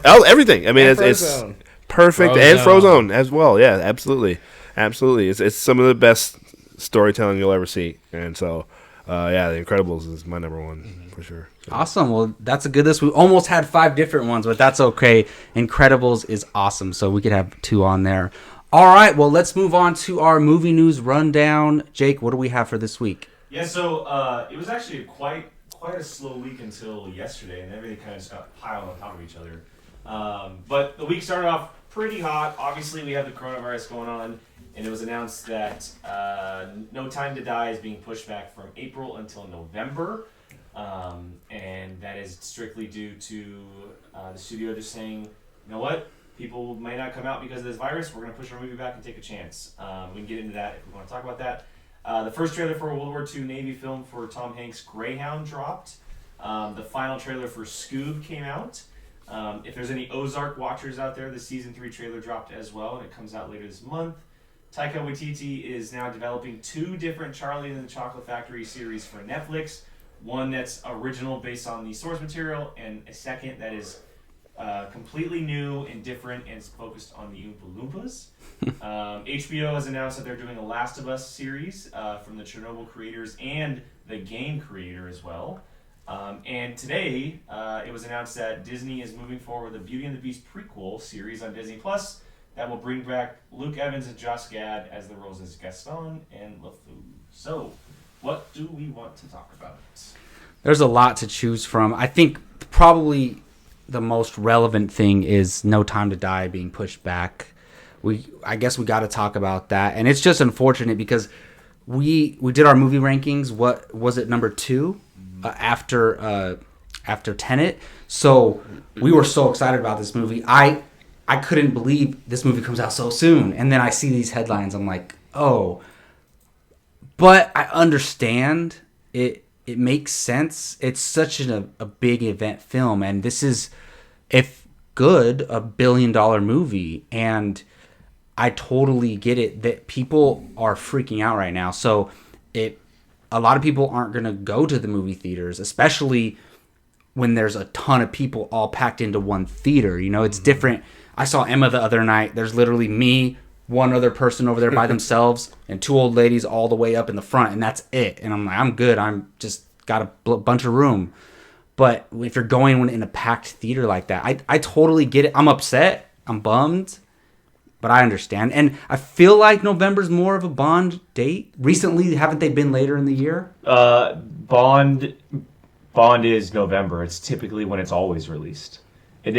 Oh, everything. It's perfect, and Frozone as well. Yeah, absolutely. It's some of the best storytelling you'll ever see, and so The Incredibles is my number 1 for sure. So. Awesome. Well, that's a good list. We almost had 5 different ones, but that's okay. Incredibles is awesome, so we could have 2 on there. All right, well, let's move on to our movie news rundown. Jake, what do we have for this week? Yeah, so it was actually quite a slow week until yesterday, and everything kind of just got piled on top of each other. But the week started off pretty hot. Obviously, we have the coronavirus going on, and it was announced that No Time to Die is being pushed back from April until November, and that is strictly due to the studio just saying, you know what? People may not come out because of this virus. We're going to push our movie back and take a chance. We can get into that if we want to talk about that. The first trailer for a World War II Navy film for Tom Hanks' Greyhound dropped. The final trailer for Scoob came out. If there's any Ozark watchers out there, the season 3 trailer dropped as well, and it comes out later this month. Taika Waititi is now developing 2 different Charlie and the Chocolate Factory series for Netflix. One that's original based on the source material, and a second that is completely new and different and is focused on the Oompa Loompas. HBO has announced that they're doing a Last of Us series from the Chernobyl creators and the game creator as well. And today, it was announced that Disney is moving forward with a Beauty and the Beast prequel series on Disney Plus that will bring back Luke Evans and Josh Gad as the roles as Gaston and LeFou. So, what do we want to talk about? There's a lot to choose from. I think probably the most relevant thing is No Time to Die being pushed back. I guess we got to talk about that, and it's just unfortunate because we did our movie rankings. What was it, number 2 after Tenet? So we were so excited about this movie. I couldn't believe this movie comes out so soon, and then I see these headlines. I'm like, oh, but I understand it. It makes sense. It's such a big event film, and this is, if good, a $1 billion movie, and I totally get it that people are freaking out right now. So a lot of people aren't going to go to the movie theaters, especially when there's a ton of people all packed into one theater. You know, it's different. I saw Emma the other night. There's literally me, one other person over there by themselves, and 2 old ladies all the way up in the front, and that's it. And I'm like, I'm good. I'm just got a bunch of room. But if you're going in a packed theater like that, I totally get it. I'm upset. I'm bummed. But I understand. And I feel like November's more of a Bond date. Recently, haven't they been later in the year? Bond is November. It's typically when it's always released. I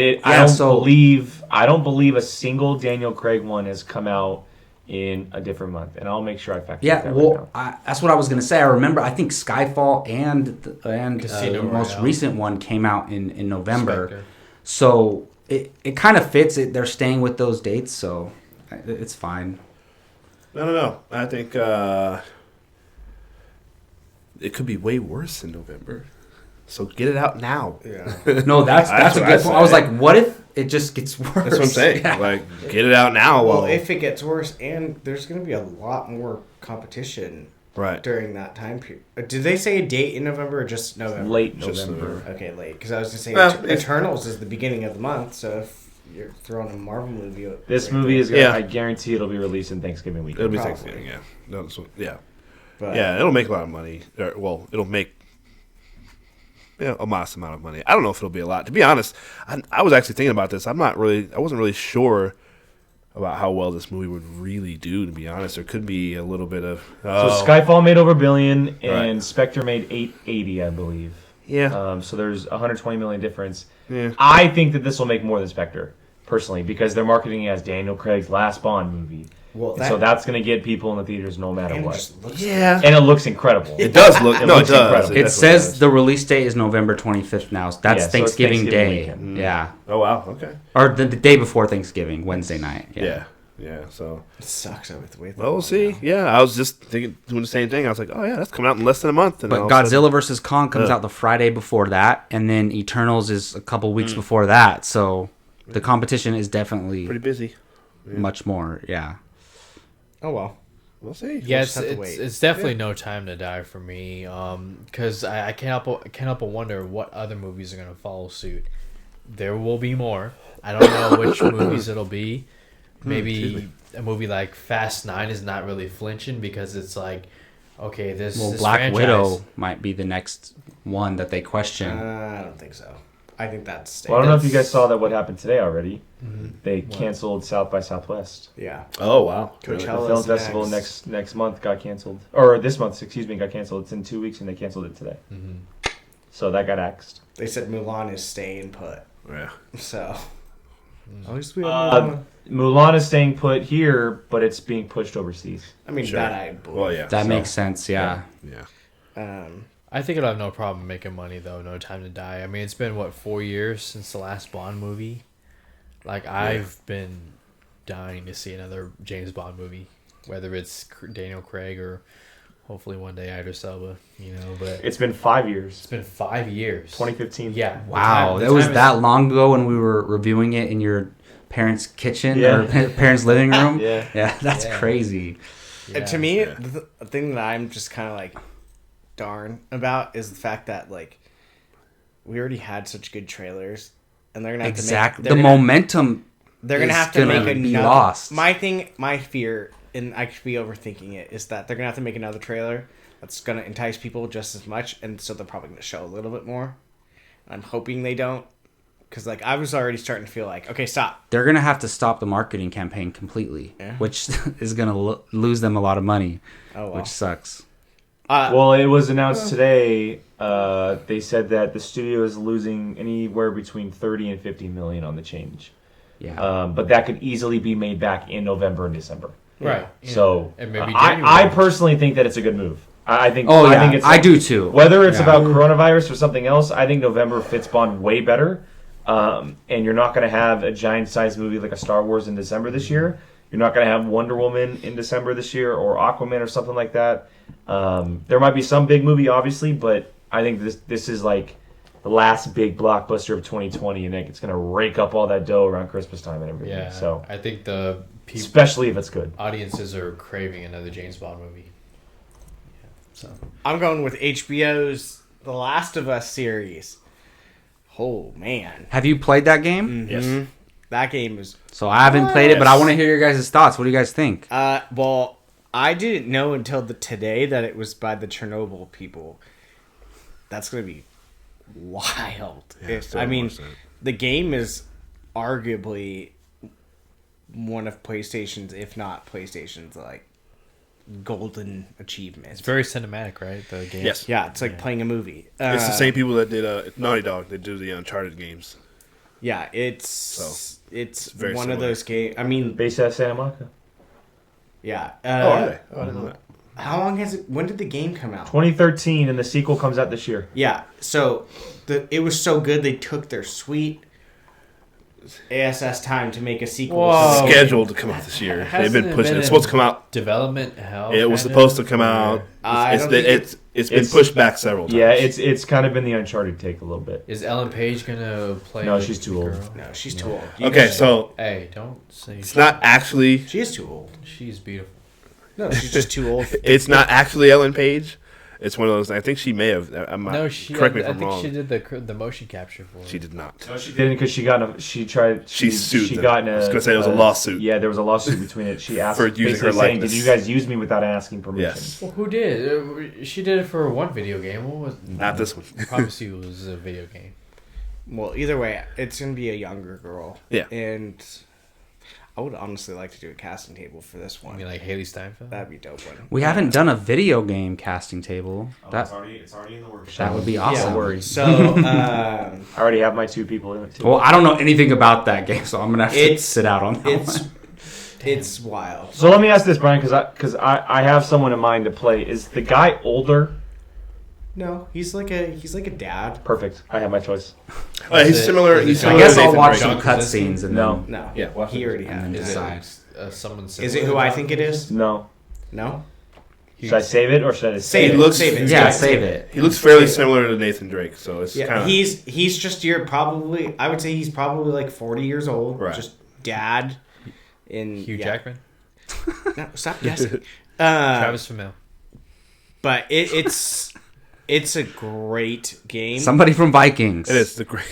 don't believe a single Daniel Craig one has come out in a different month, and I'll make sure I fact check that right now. That's what I was going to say. I remember, I think Skyfall and the most recent one came out in November. Spectre. So it kind of fits. They're staying with those dates, so it's fine. I don't know. I think it could be way worse in November. So get it out now. Yeah. No, that's a good point. I was like, what if it just gets worse? That's what I'm saying. Yeah. Like, get it out now. Well, if it gets worse, and there's going to be a lot more competition during that time period. Did they say a date in November or just November? Late November. Okay, late. Because I was going to say Eternals is the beginning of the month, so if you're throwing a Marvel movie... This movie is going to, I guarantee it'll be released in Thanksgiving weekend. It'll be Thanksgiving, yeah. No, but, yeah, it'll make a lot of money. Well, it'll make... Yeah, a modest amount of money. I don't know if it'll be a lot. To be honest, I was actually thinking about this. I wasn't really sure about how well this movie would really do, to be honest. There could be a little bit of... So Skyfall made over $1 billion, and Spectre made $880, I believe. Yeah. So there's $120 million difference. Yeah. I think that this will make more than Spectre, personally, because they're marketing it as Daniel Craig's last Bond movie. Well, so that's going to get people in the theaters no matter what. Yeah. And it looks incredible. It does look... No, it does. Incredible. It says the release date is November 25th now. That's Thanksgiving Day. Weekend. Yeah. Oh, wow. Okay. Or the day before Thanksgiving, Wednesday night. Yeah, so... It sucks. I have to wait. Well, we'll see. Yeah, I was just doing the same thing. I was like, oh, yeah, that's coming out in less than a month. And but Godzilla vs. Kong comes out the Friday before that, and then Eternals is a couple weeks before that. So the competition is definitely... pretty busy. Much more, yeah. Oh, well. We'll see. Yeah, it's definitely No Time to Die for me. Because I can't help but wonder what other movies are going to follow suit. There will be more. I don't know which movies it'll be. Maybe a movie like Fast 9 is not really flinching because it's like, okay, this Black franchise... Widow might be the next one that they question. I don't think so. I think that's. Well, I don't know if you guys saw that. What happened today already? They canceled South by Southwest. Yeah. Oh wow. The Coachella film festival next month got canceled, or this month, excuse me, got canceled. It's in 2 weeks, and they canceled it today. So that got axed. They said Mulan is staying put. Yeah. So. At least we have Mulan is staying put here, but it's being pushed overseas. I mean, Sure. that I believe. Well, yeah. That makes sense. Yeah. Yeah. I think it'll have no problem making money though. No Time to Die. I mean, it's been 4 years since the last Bond movie. Like I've been dying to see another James Bond movie, whether it's Daniel Craig or hopefully one day Idris Elba. But It's been 5 years. it's been 5 years. 2015. Yeah. Wow, The that was time is- that long ago when we were reviewing it in your parents' kitchen Yeah. or parents' living room. Yeah. That's Yeah. crazy. And to me, the thing that I'm just kind of like darn about is the fact that like we already had such good trailers, and they're gonna have Exactly. to make The momentum. They're gonna is have to gonna make be another. lost. My fear, and I could be overthinking it, is that they're gonna have to make another trailer that's gonna entice people just as much, and so they're probably gonna show a little bit more. I'm hoping they don't, because like I was already starting to feel like, okay, stop. They're gonna have to stop the marketing campaign completely, Yeah. which is gonna lose them a lot of money, Oh well. which sucks. Well, it was announced today. They said that the studio is losing anywhere between 30 and 50 million on the change. Yeah. But that could easily be made back in November and December. Right. So And maybe I January. personally think that it's a good move. I think. Oh I yeah, think it's I do too. Whether it's Yeah. about coronavirus or something else, I think November fits Bond way better. And you're not going to have a giant-sized movie like a Star Wars in December this year. You're not going to have Wonder Woman in December this year or Aquaman or something like that. There might be some big movie, obviously, but I think this is like the last big blockbuster of 2020, and it's going to rake up all that dough around Christmas time and everything. Yeah. So, I think the people, especially if it's good. audiences are craving another James Bond movie. I'm going with HBO's The Last of Us series. Oh man, Have you played that game? Yes. that game is. So I haven't played it, but I want to hear your guys' thoughts. What do you guys think? Well, I didn't know until today that it was by the Chernobyl people. That's gonna be wild. I mean, the game is arguably one of PlayStation's, if not PlayStation's, like golden achievements. It's very cinematic, right? The game. Yes. Yeah, it's like playing a movie. It's the same people that did Naughty Dog. They do the Uncharted games. Yeah, it's very one of similar. those games. I mean, Based out of Santa Monica. yeah. Oh, are they? Oh, I didn't know that. How long has it? When did the game come out? 2013, and the sequel comes out this year. Yeah. So it was so good they took their sweet ASS time to make a sequel. Whoa. Scheduled to come out this year. They've Hasn't been it pushing. been It's supposed to come out. Development hell. It was kind supposed of? to come out. I It's don't think been it's- pushed back several times. Yeah, it's kind of been the Uncharted take a little bit. Is Ellen Page gonna play? No, the she's too old. girl? No, she's too old. Okay, so Hey, don't say it's not actually. She is too old. she's beautiful. No, she's just too old. It's not actually Ellen Page. It's one of those. I think she may have. I'm not, No, she. correct me I if I'm think wrong. she did the motion capture for it. She did not. No, she didn't because she got in a, she tried. She sued She them. got in a. I was gonna say it was a lawsuit. Yeah, there was a lawsuit between it. She asked For using basically her saying, likeness. "Did you guys use me without asking permission?" Yes, Well, who did? She did it for one video game. What was? not this one. I promise you, it was a video game. Well, either way, it's gonna be a younger girl. Yeah. And I would honestly like to do a casting table for this I one. mean, like Haley Steinfeld. That'd be dope one. We haven't done a video game casting table. That it's already in the works. that would be awesome. Don't worry. So I already have my 2 people in it too. Well, I don't know anything about that game, so I'm gonna have to It's- sit out on that it's one. it's wild. So let me ask this, Brian, because I have someone in mind to play. Is the guy older? No, he's like a dad. Perfect. I have my choice. He's it- similar. is it He's John- I similar guess to I'll Nathan watch Drake. some John Krasinski? cutscenes and No. then No, Yeah, he already and then has. Is decide. it someone? Is it similar who to I that? think it is? No. No. Should I save it or should I just Save He it. looks- Save it. Yeah, Yeah, save it. He looks fairly similar to Nathan Drake, so it's Yeah, kind of. he's just your probably. I would say he's probably like 40 years old. Right. Just dad. In Hugh yeah. Jackman, No, stop guessing. Travis Fimmel. But it's a great game. Somebody from Vikings. It is the great.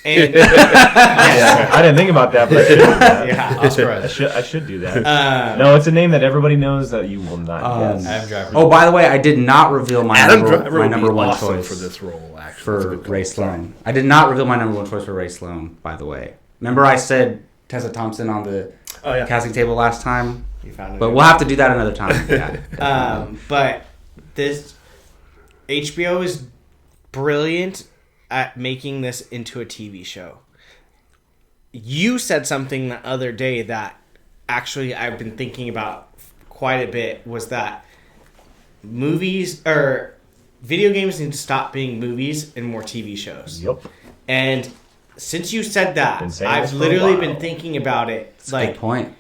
And Yeah, I didn't think about that, but I should do that. yeah. Oscar Isaac. I should do that. No, it's a name that everybody knows that you will not guess. Adam Driver. Oh, by the way, I did not reveal my Adam Driver would number be one awesome choice for this role, actually. for That's a good Ray call. Sloan. I did not reveal my number one choice for Ray Sloan, by the way. Remember I said Tessa Thompson on the Oh, yeah. casting table last time? You found it. But we'll have to do that another time. Yeah. But this HBO is brilliant at making this into a TV show. You said something the other day that actually I've been thinking about quite a bit, was that movies or video games need to stop being movies and more TV shows. Yep. And since you said that, Been saying this I've for a literally while. been thinking about it. That's a good point.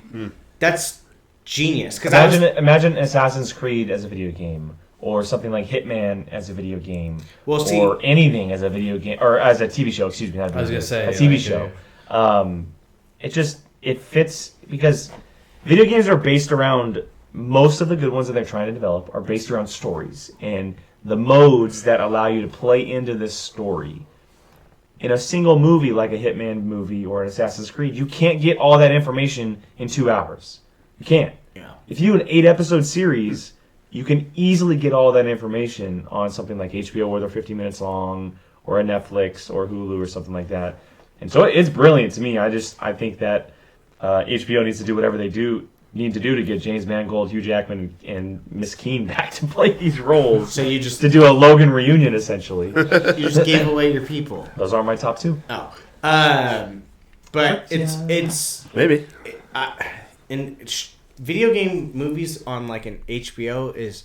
That's genius. Because Imagine Assassin's Creed as a video game, or something like Hitman as a video game, Well, see- or anything as a video game, or as a TV show. Excuse me, not a I was video gonna game, say, a TV like, show. It fits because video games are based around, most of the good ones that they're trying to develop are based around stories and the modes that allow you to play into this story. In a single movie like a Hitman movie or an Assassin's Creed, you can't get all that information in 2 hours. You can't. Yeah. If you do an 8-episode series, you can easily get all that information on something like HBO where they're 50 minutes long, or a Netflix or Hulu or something like that. And so it's brilliant to me. I think that HBO needs to do whatever they need to do to get James Mangold, Hugh Jackman, and Miss Keane back to play these roles. So you just to do a Logan reunion, essentially. you just gave away your people. Those are my top 2. Oh, but it's Maybe. Video game movies on like an HBO is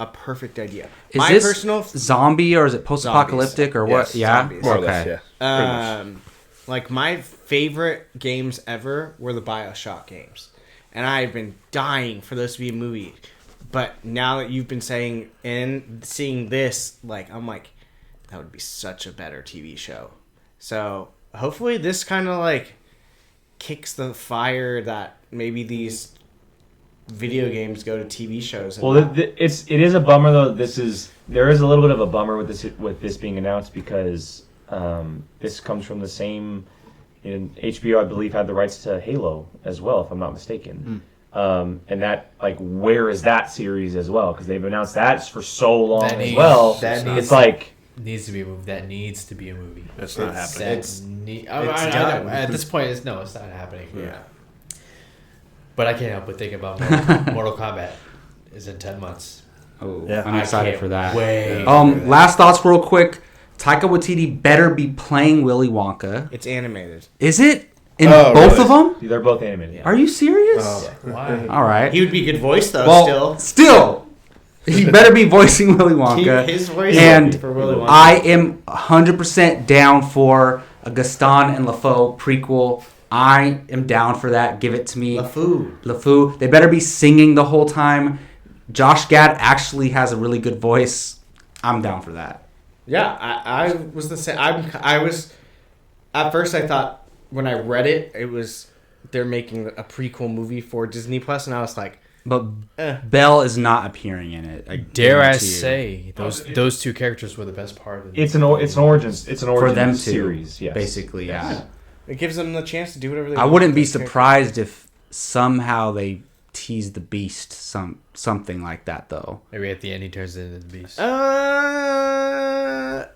a perfect idea. Is My this personal zombie or is it post-apocalyptic or what? Yes, Yeah. zombies. More or Okay. less, yeah. like my favorite games ever were the BioShock games, and I've been dying for those to be a movie. But now that you've been saying and seeing this, like I'm like, that would be such a better TV show. So hopefully this kind of like kicks the fire that maybe these video games go to TV shows. And Well, it is a bummer though. There is a little bit of a bummer with this being announced because this comes from the same. HBO, I believe, had the rights to Halo as well, if I'm not mistaken. And that, like, where is that series as well? Because they've announced that for so long as well. It's like needs to be a movie. That needs to be a movie. That's not happening. done. At this point, it's not happening. yeah. But I can't help but think about Mortal Kombat is in 10 months. Oh, Yeah. I'm excited for that. Wait. Last thoughts real quick. Taika Waititi better be playing Willy Wonka. It's animated. Is it? In Oh, both really? of them? they're both animated. Yeah. Are you serious? Why? All right. He would be a good voice though. Well, still, he better be voicing Willy Wonka. His voice and for Willy Wonka. I am 100% down for a Gaston and LeFou prequel. I am down for that. Give it to me. LeFou. They better be singing the whole time. Josh Gad actually has a really good voice. I'm down for that. Yeah, I was the same. I was at first. I thought when I read it, it was they're making a prequel movie for Disney Plus, and I was like, But Belle is not appearing in it. Dare I guarantee you. say those two characters were the best part of it. It's an origins For them too, series. Yes. basically, yeah. it gives them the chance to do whatever they I want. wouldn't be with those characters. surprised if somehow they tease the Beast, something like that, though. Maybe at the end he turns into the beast.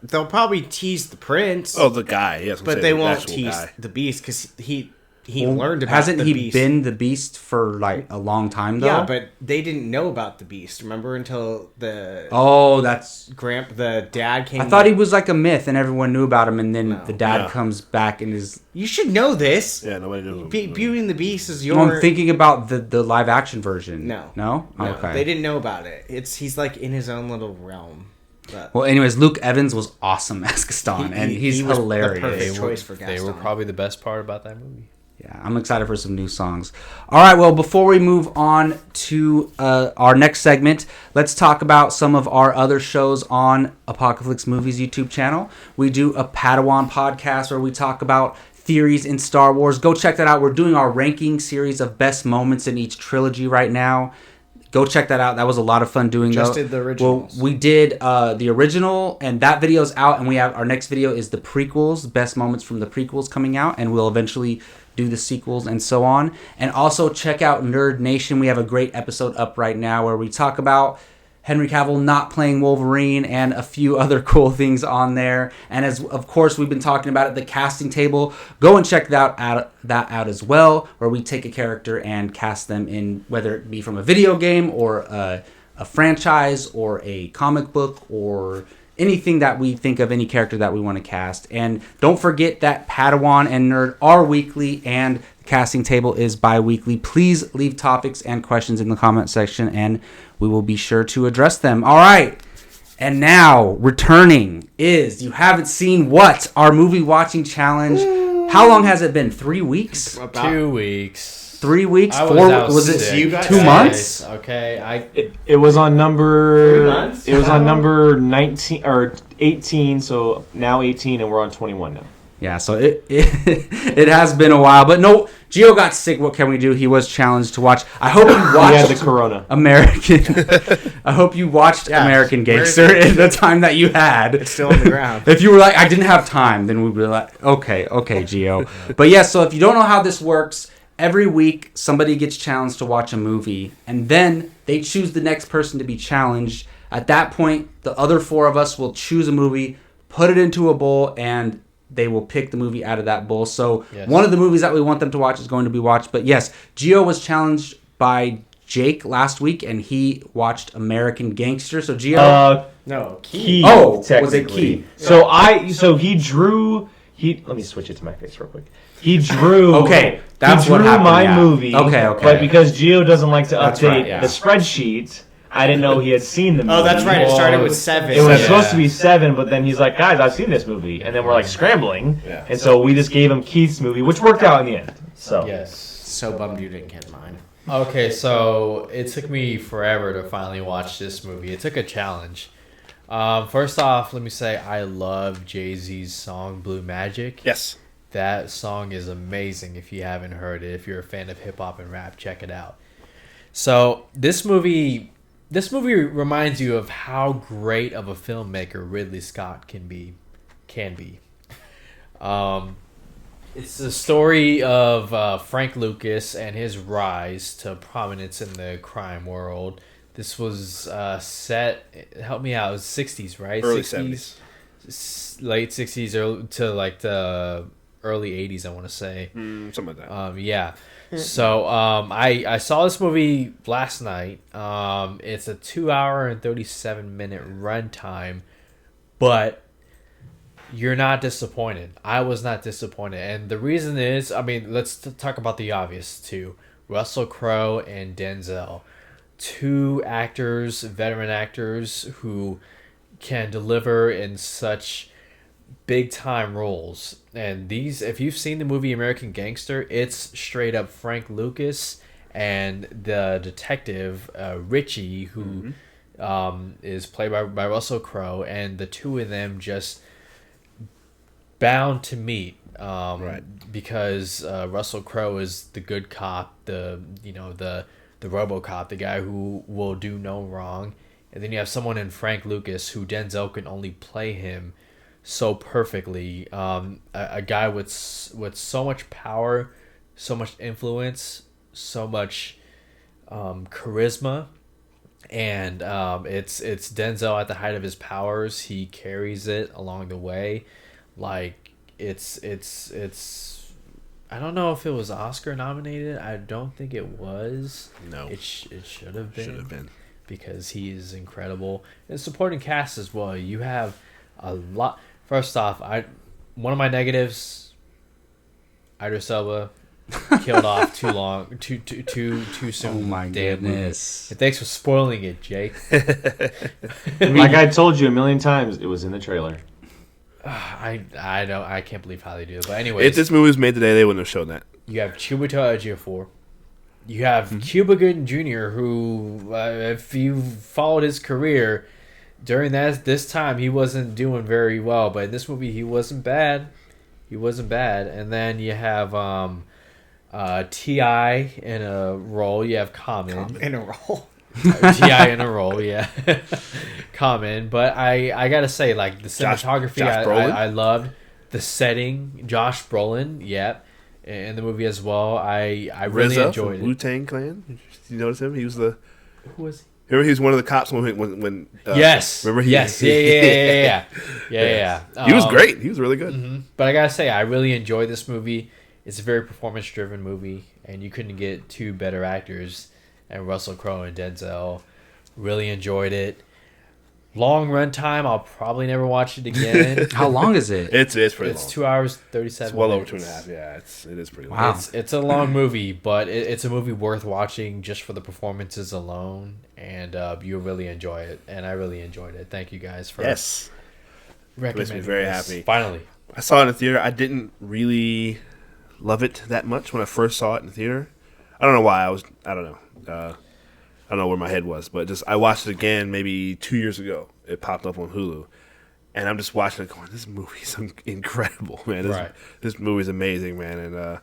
They'll probably tease the prince. Oh, the guy. Yes, but they won't tease the beast because he learned about Hasn't the he beast. been the Beast for like a long time though? Yeah, but they didn't know about the beast. Remember until the that's. the dad came. I thought he was like a myth and everyone knew about him, and then No. the dad No. comes back and is. You should know this. Yeah, nobody knows. Beauty and the Beast is your. No, I'm thinking about the live action version. No. No. No, Okay. they didn't know about it. He's like in his own little realm. But Well, anyways, Luke Evans was awesome as Gaston, and he's he was the hilarious. perfect choice for They Gaston. were probably the best part about that movie. Yeah, I'm excited for some new songs. All right, well, before we move on to our next segment, let's talk about some of our other shows on Apocaflix Movies YouTube channel. We do a Padawan podcast where we talk about theories in Star Wars. Go check that out. We're doing our ranking series of best moments in each trilogy right now. Go check that out. That was a lot of fun doing. Just did the originals. Well, we did the original, and that video's out. And we have our next video is the prequels, best moments from the prequels coming out, and we'll eventually do the sequels and so on. And also check out Nerd Nation. We have a great episode up right now where we talk about Henry Cavill not playing Wolverine and a few other cool things on there. And as of course we've been talking about it, the casting table. Go and check that out as well, where we take a character and cast them in, whether it be from a video game or a franchise or a comic book or anything that we think of, any character that we want to cast. And don't forget that Padawan and Nerd are weekly and the casting table is bi-weekly. Please leave topics and questions in the comment section and we will be sure to address them. All right. And now, returning is You Haven't Seen What? Our movie watching challenge. How long has it been? 3 weeks? 2 weeks. 3 weeks? I 4? out Was it sick. You got 2 sick. months? Okay, It was on number. 3 months? It was on number 19 or 18. So now 18, and we're on 21 now. Yeah, so it has been a while. But no, Gio got sick. What can we do? He was challenged to watch. I hope you watched He had the corona. American. I hope you watched American Gangster in the time that you had. It's still on the ground. If you were like, I didn't have time, then we'd be like, okay, Gio. But yeah, so if you don't know how this works, every week somebody gets challenged to watch a movie, and then they choose the next person to be challenged. At that point, the other 4 of us will choose a movie, put it into a bowl, and they will pick the movie out of that bowl. So one of the movies that we want them to watch is going to be watched. But yes, Gio was challenged by Jake last week, and he watched American Gangster. So Gio, No, Key. Oh, was it technically. Key? So he drew. Let me switch it to my face real quick. He drew. Okay, that's he drew what happened, my yeah. Okay. Okay. But because Gio doesn't like to That's update right, yeah. the spreadsheet, I didn't know he had seen the movie. Oh, that's right. It started with 7. It was Yeah. supposed to be 7, but then he's like, guys, I've seen this movie. And then we're like scrambling. Yeah. And so we just gave him Keith's movie, which worked out in the end. So yes. So bummed you didn't get mine. Okay, so it took me forever to finally watch this movie. It took a challenge. First off, let me say I love Jay-Z's song Blue Magic. Yes. That song is amazing if you haven't heard it. If you're a fan of hip hop and rap, check it out. So this movie reminds you of how great of a filmmaker Ridley Scott can be. It's the story of Frank Lucas and his rise to prominence in the crime world. This was set, help me out, it was 60s, right? Early 60s, late 60s to like the early 80s, I want to say. Something like that. Yeah. So I saw this movie last night. It's a 2 hour and 37-minute runtime, but you're not disappointed. I was not disappointed, and the reason is, I mean, let's talk about the obvious too. Russell Crowe and Denzel, 2 actors, veteran actors who can deliver in such big time roles. And these, if you've seen the movie American Gangster, it's straight up Frank Lucas and the detective Richie, who is played by Russell Crowe, and the 2 of them just bound to meet. Right. Because Russell Crowe is the good cop, the RoboCop, the guy who will do no wrong, and then you have someone in Frank Lucas who Denzel can only play him so perfectly. A guy with so much power, so much influence, so much charisma, and it's Denzel at the height of his powers. He carries it along the way, like it's. I don't know if it was Oscar nominated. I don't think it was. No. It should have been. Should have been. Because he is incredible. And supporting cast as well. You have a lot. First off, one of my negatives, Idris Elba killed off too soon. Oh my Damn goodness. movie. Thanks for spoiling it, Jake. like I told you a million times, it was in the trailer. I can't believe how they do it. But anyways, If this movie was made today, they wouldn't have shown that. you have Chiwetel Ejiofor. You have Cuba Gooding Jr., who, if you followed his career, during this time, he wasn't doing very well. But in this movie, he wasn't bad. And then you have T.I. in a role. You have Common. In a role. T.I. in a role, yeah. Common, but I gotta say, like the cinematography, Josh Brolin? I loved the setting. Josh Brolin, yeah, in the movie as well. I really RZA enjoyed from it. Wu-Tang Clan. Did you notice him? He was the. Who was he? Remember, he was one of the cops when Yes. Remember he? Yes. Yeah. He was great. He was really good. Mhm. But I gotta say, I really enjoyed this movie. It's a very performance-driven movie, and you couldn't get two better actors, and Russell Crowe and Denzel. Really enjoyed it. Long run time. I'll probably never watch it again. How long is it? It's pretty long. It's 2 hours 37. It's well over minutes. 2.5. Yeah, it is pretty long. Wow. It's a long movie, but it's a movie worth watching just for the performances alone, and you'll really enjoy it. And I really enjoyed it. Thank you guys for Yes, recommending very this. happy. Finally, I saw it in the theater. I didn't really love it that much when I first saw it in the theater. I don't know why. I don't know. I don't know where my head was, but just I watched it again maybe 2 years ago. It popped up on Hulu, and I'm just watching it going, this movie's incredible, man. This movie's amazing, man. And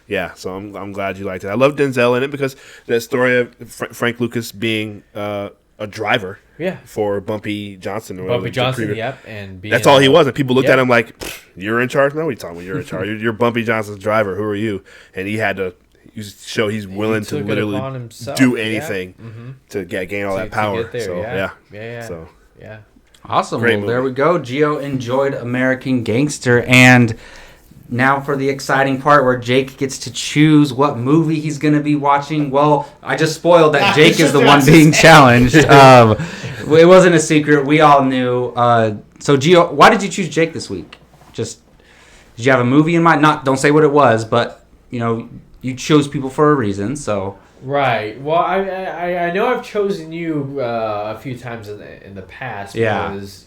yeah, so I'm glad you liked it. I love Denzel in it because the story of Frank Lucas being a driver for Bumpy Johnson. Or Bumpy whatever, Johnson, yep. And being, that's all he was. And people looked at him like, you're in charge? No, what are you talking about? You're in charge. You're Bumpy Johnson's driver. Who are you? And he had to show he's willing to literally do anything to gain all that power. Get there. So, yeah. So, yeah. Awesome. Great Well, there movie. we go. Gio enjoyed American Gangster, and now for the exciting part where Jake gets to choose what movie he's going to be watching. Well, I just spoiled that Jake is the one being challenged. It wasn't a secret. We all knew. So, Gio, why did you choose Jake this week? Just did you have a movie in mind? Don't say what it was, but you chose people for a reason. So. Right. Well, I know I've chosen you a few times in the past because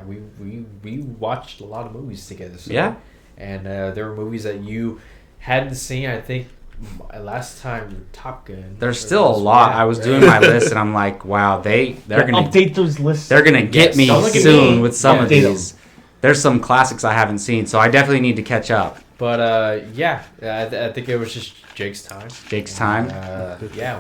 we watched a lot of movies together. So, yeah. And there were movies that you hadn't seen. I think last time Top Gun. There's still a lot. I was doing my list and I'm like, wow, they're gonna update those lists. They're gonna get me soon with some of Update these. There's some classics I haven't seen, so I definitely need to catch up. But I think it was just Jake's time. Jake's time.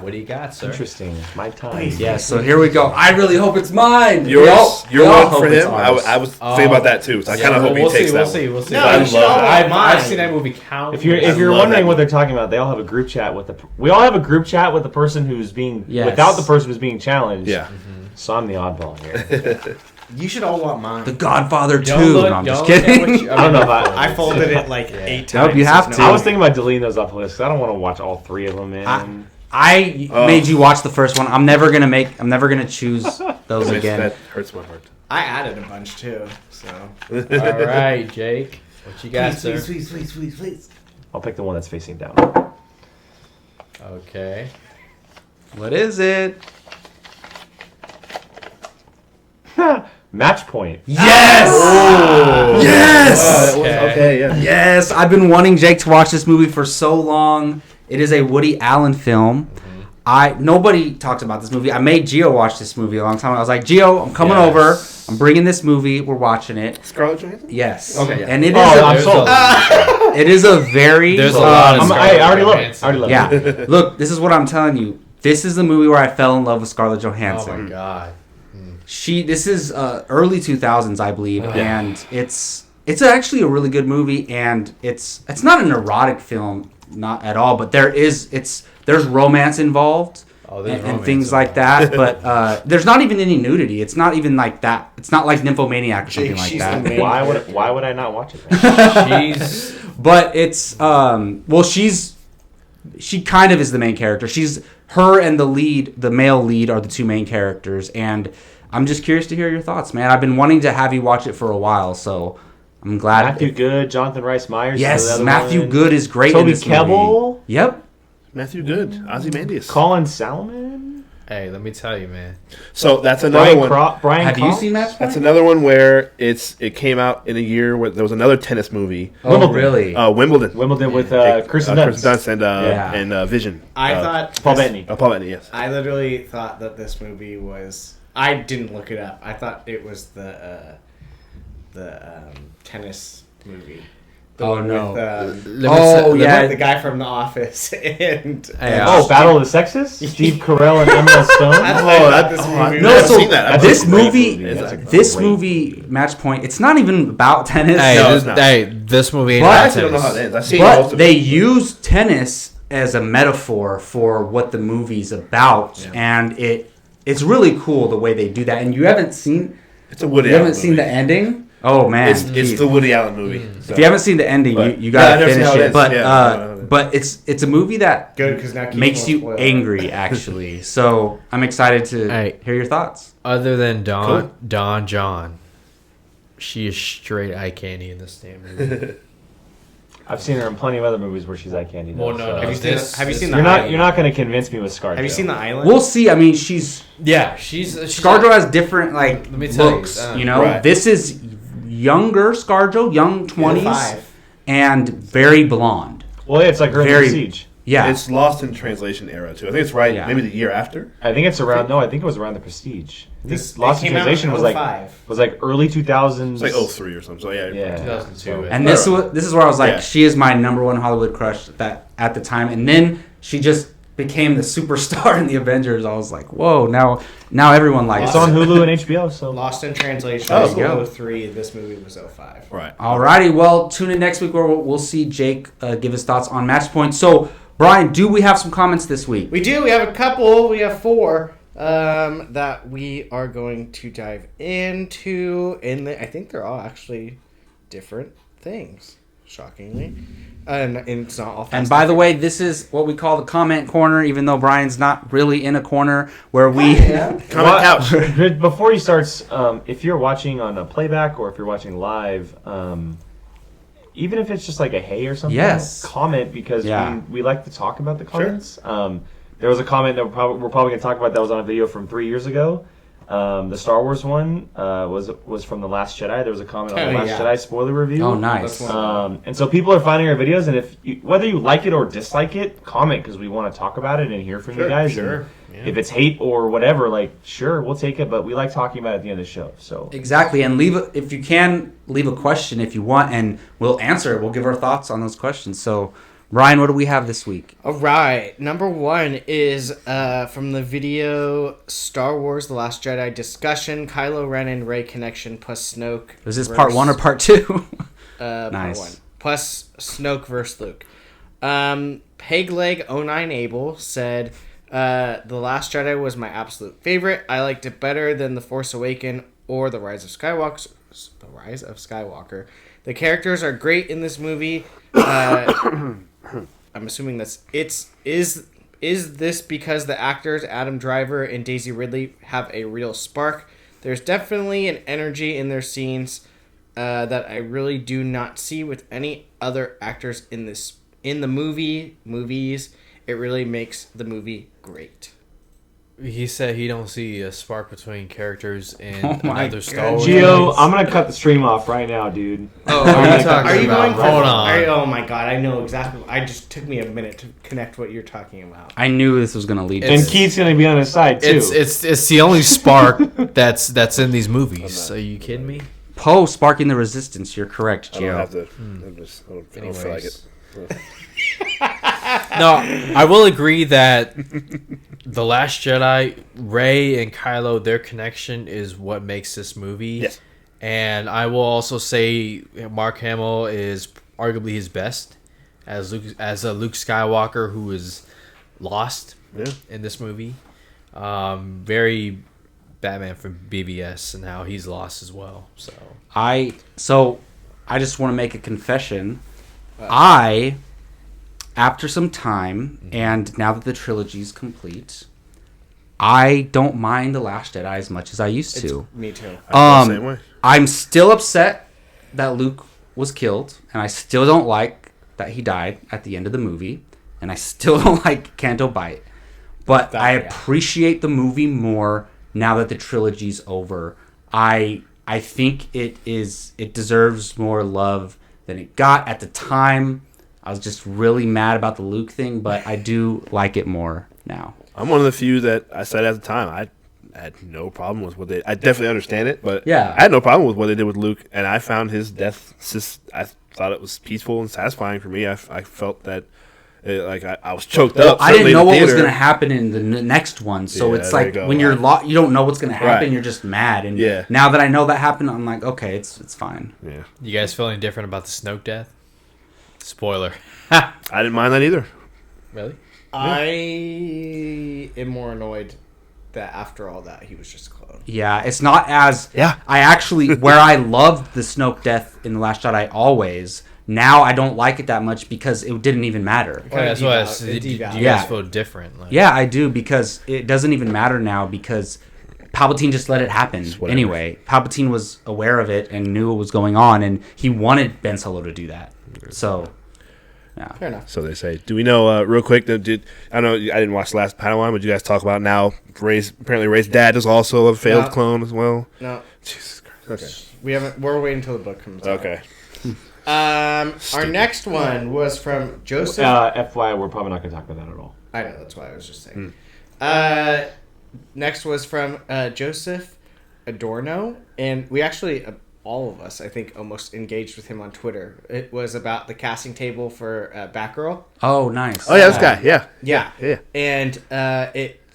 What do you got, sir? Interesting. My time. Yeah, so here we go. I really hope it's mine. You're We one all for hope it's him. ours. I was thinking about that too. So I kind of hope he takes that one. We'll see. No, I you should love all that. want I've seen that movie count. If you're love wondering that what they're talking about, they all have a group chat with we all have a group chat with the person who's being without the person who's being challenged. Yeah. So I'm the oddball here. You should all want mine. The Godfather 2. Don't look, No, I'm just don't look at kidding. what you- I don't know if I folded it like 8 times. Nope, you have to. I was thinking about deleting those off the list because I don't want to watch all three of them. Man. I made you watch the first one. I'm never gonna choose those again. That hurts my heart. I added a bunch too. So. All right, Jake. What you got, sir? Please. I'll pick the one that's facing down. Okay. What is it? Match Point. Yes! Yes! Okay, yeah. Yes! I've been wanting Jake to watch this movie for so long. It is a Woody Allen film. Nobody talks about this movie. I made Gio watch this movie a long time ago. I was like, Gio, I'm coming over. I'm bringing this movie. We're watching it. Scarlett Johansson? Yes. Okay, yeah. And it is I'm There's sold. it is a very There's a lot of I already love Johansson. it. Already love yeah. it. Look, this is what I'm telling you. This is the movie where I fell in love with Scarlett Oh Johansson. my god. This is early 2000s, I believe, and it's actually a really good movie, and it's not an erotic film, not at all, but there's romance involved and things like that, but there's not even any nudity. It's not even like that. It's not like Nymphomaniac or something like she's that. the main- Why would I not watch it? Then? She's But it's she kind of is the main character. Her and the male lead are the two main characters, and I'm just curious to hear your thoughts, man. I've been wanting to have you watch it for a while, so I'm glad. Matthew Good, Jonathan Rhys Meyers. Yes, Matthew Good is great. Toby in this Kebbell. movie. Yep. Matthew Good. Ozymandias. Colin Salmon. hey, let me tell you, man. So that's another one. Brian Have you Cox? seen Match Point? That's another one where it came out in a year where there was another tennis movie. Oh, Wimbledon. really? Wimbledon. Wimbledon with Kirsten Chris Dunst. Dunst and Vision. I thought Paul Bettany. Paul Bettany, yes. I literally thought that this movie was. I didn't look it up. I thought it was the tennis movie. The Oh, one no. with, Oh, yeah. the guy from The Office. And Oh, Battle of the Sexes? Steve Carell and Emma Stone? this movie. No, I've so seen that. this That's a great movie, movie. That's a this great movie, Match Point, it's not even about tennis. Hey, No, this, it's not. this movie ain't But- I about actually don't know how it tennis. ends. I've seen most But of they it. use tennis as a metaphor for what the movie's about, and it's really cool the way they do that. And you haven't seen It's a Woody you Allen haven't seen movie. the ending? Oh man, It's the Woody Allen movie. So. if you haven't seen the ending, But- you gotta Yeah, I never seen finish how it it. ends. But Yeah, but it's a movie that Good, because now Keith makes won't you spoil it. angry actually. So I'm excited to Hey. hear your thoughts. Other than Cool. Don John, she is straight eye candy in this damn movie. I've seen her in plenty of other movies where she's eye candy. Well, though, no, so- no. Have you seen? This- Have you this- seen? You're the not. Island? You're not going to convince me with ScarJo. Have you seen The Island? We'll see. I mean, she's Yeah, she's ScarJo has different like Let me tell you, looks. You know, Right. this is younger ScarJo, young 20s, 5. and very blonde. Well, yeah, it's like her in Very- the Siege. Yeah, It's lost in translation era too. I think it's right. Yeah. Maybe the year after. I think it's around. No, I think it was around the Prestige. This Lost in came out Translation was like 05. early 2000s. It's like 03 or something. So yeah. Yeah. 2002. and this is where I was like, Yeah. she is my number one Hollywood crush that at the time, and then she just became the superstar in the Avengers. I was like, whoa, now everyone likes It's on her. Hulu and HBO. So Lost in Translation Oh, was there you go. 03. This movie was 05. Right. Alrighty, well, tune in next week where we'll see Jake give his thoughts on Match Point. So, Brian, do we have some comments this week? We do. We have a couple. We have 4 that we are going to dive into. And I think they're all actually different things, shockingly. And it's not all fast. And by the way, this is what we call the comment corner, even though Brian's not really in a corner where we... Comment couch. Before he starts, if you're watching on a playback or if you're watching live, even if it's just like a hey or something, Yes. comment because Yeah. we like to talk about the comments. There was a comment that we're probably going to talk about that was on a video from 3 years ago. The Star Wars one was from The Last Jedi. There was a comment on The Last Jedi spoiler review. Oh, nice. That's one. And so people are finding our videos, and if whether you like it or dislike it, comment because we want to talk about it and hear from you guys. sure. And if it's hate or whatever, like sure, we'll take it, but we like talking about it at the end of the show. So Exactly, and if you can, leave a question if you want, and we'll answer it. We'll give our thoughts on those questions. So, Ryan, what do we have this week? All right. Number 1 is from the video Star Wars The Last Jedi discussion, Kylo Ren and Rey connection plus Snoke. Was this part 1 or part 2? Part Nice. 1. Plus Snoke versus Luke. Pegleg09 Abel said, The Last Jedi was my absolute favorite. I liked it better than The Force Awakens or The Rise of Skywalker. The characters are great in this movie. I'm assuming is this because the actors Adam Driver and Daisy Ridley have a real spark? There's definitely an energy in their scenes that I really do not see with any other actors in the movies. It really makes the movie great. He said he don't see a spark between characters in Oh my another God. Star Wars. Gio, I'm gonna cut the stream off right now, dude. Oh, are you talking Are you about? going for? Hold on. Oh my god! I know exactly. I just took me a minute to connect what you're talking about. I knew this was going to lead to And this. Keith's gonna be on his side too. It's the only spark that's in these movies. Are you kidding me? Poe sparking the resistance. You're correct, I don't Gio. have to. I don't feel like it. No, I will agree that The Last Jedi, Rey and Kylo, their connection is what makes this movie. Yes. And I will also say Mark Hamill is arguably his best as a Luke Skywalker who is lost in this movie. Very Batman from BVS and how he's lost as well. So I just want to make a confession. After some time, and now that the trilogy's complete, I don't mind The Last Jedi as much as I used to. Me too. I feel the same way. I'm still upset that Luke was killed, and I still don't like that he died at the end of the movie, and I still don't like Canto Bight. But I appreciate the movie more now that the trilogy's over. I think it deserves more love than it got at the time. I was just really mad about the Luke thing, but I do like it more now. I'm one of the few that I said at the time I had no problem with what they. I definitely understand it, but Yeah. I had no problem with what they did with Luke, and I found his death. I thought it was peaceful and satisfying for me. I felt that I was choked up. I didn't certainly in know the what was theater. going to happen in the next one, so Yeah, it's there like you go. when you're you don't know what's going to happen. Right. You're just mad. And Yeah. now that I know that happened, I'm like, okay, it's fine. Yeah, You guys feeling different about the Snoke death? Spoiler. I didn't mind that either. Really? I am more annoyed that after all that he was just a clone. Yeah, it's not as. Yeah. I actually, where I loved the Snoke death in The Last Jedi always, now I don't like it that much because it didn't even matter. Oh, that's what I said. It Do you devalued. guys Yeah. feel different? Like, Yeah, I do, because it doesn't even matter now because Palpatine just let it happen whatever. anyway. Palpatine was aware of it and knew what was going on, and he wanted Ben Solo to do that. So, yeah. Fair enough. So they say. Do we know real quick? I know I didn't watch the last Padawan, but you guys talk about now. Apparently, Rey's dad is also a failed No. clone as well. No, Jesus Christ. Okay. we haven't. We're waiting until the book comes out. Okay. Our next one was from Joseph. FYI, we're probably not going to talk about that at all. I know, that's why I was just saying. Next was from Joseph Adorno, and we actually, all of us, I think, almost engaged with him on Twitter. It was about the casting table for Batgirl. Oh, nice. Oh yeah, this guy. Yeah. Yeah. And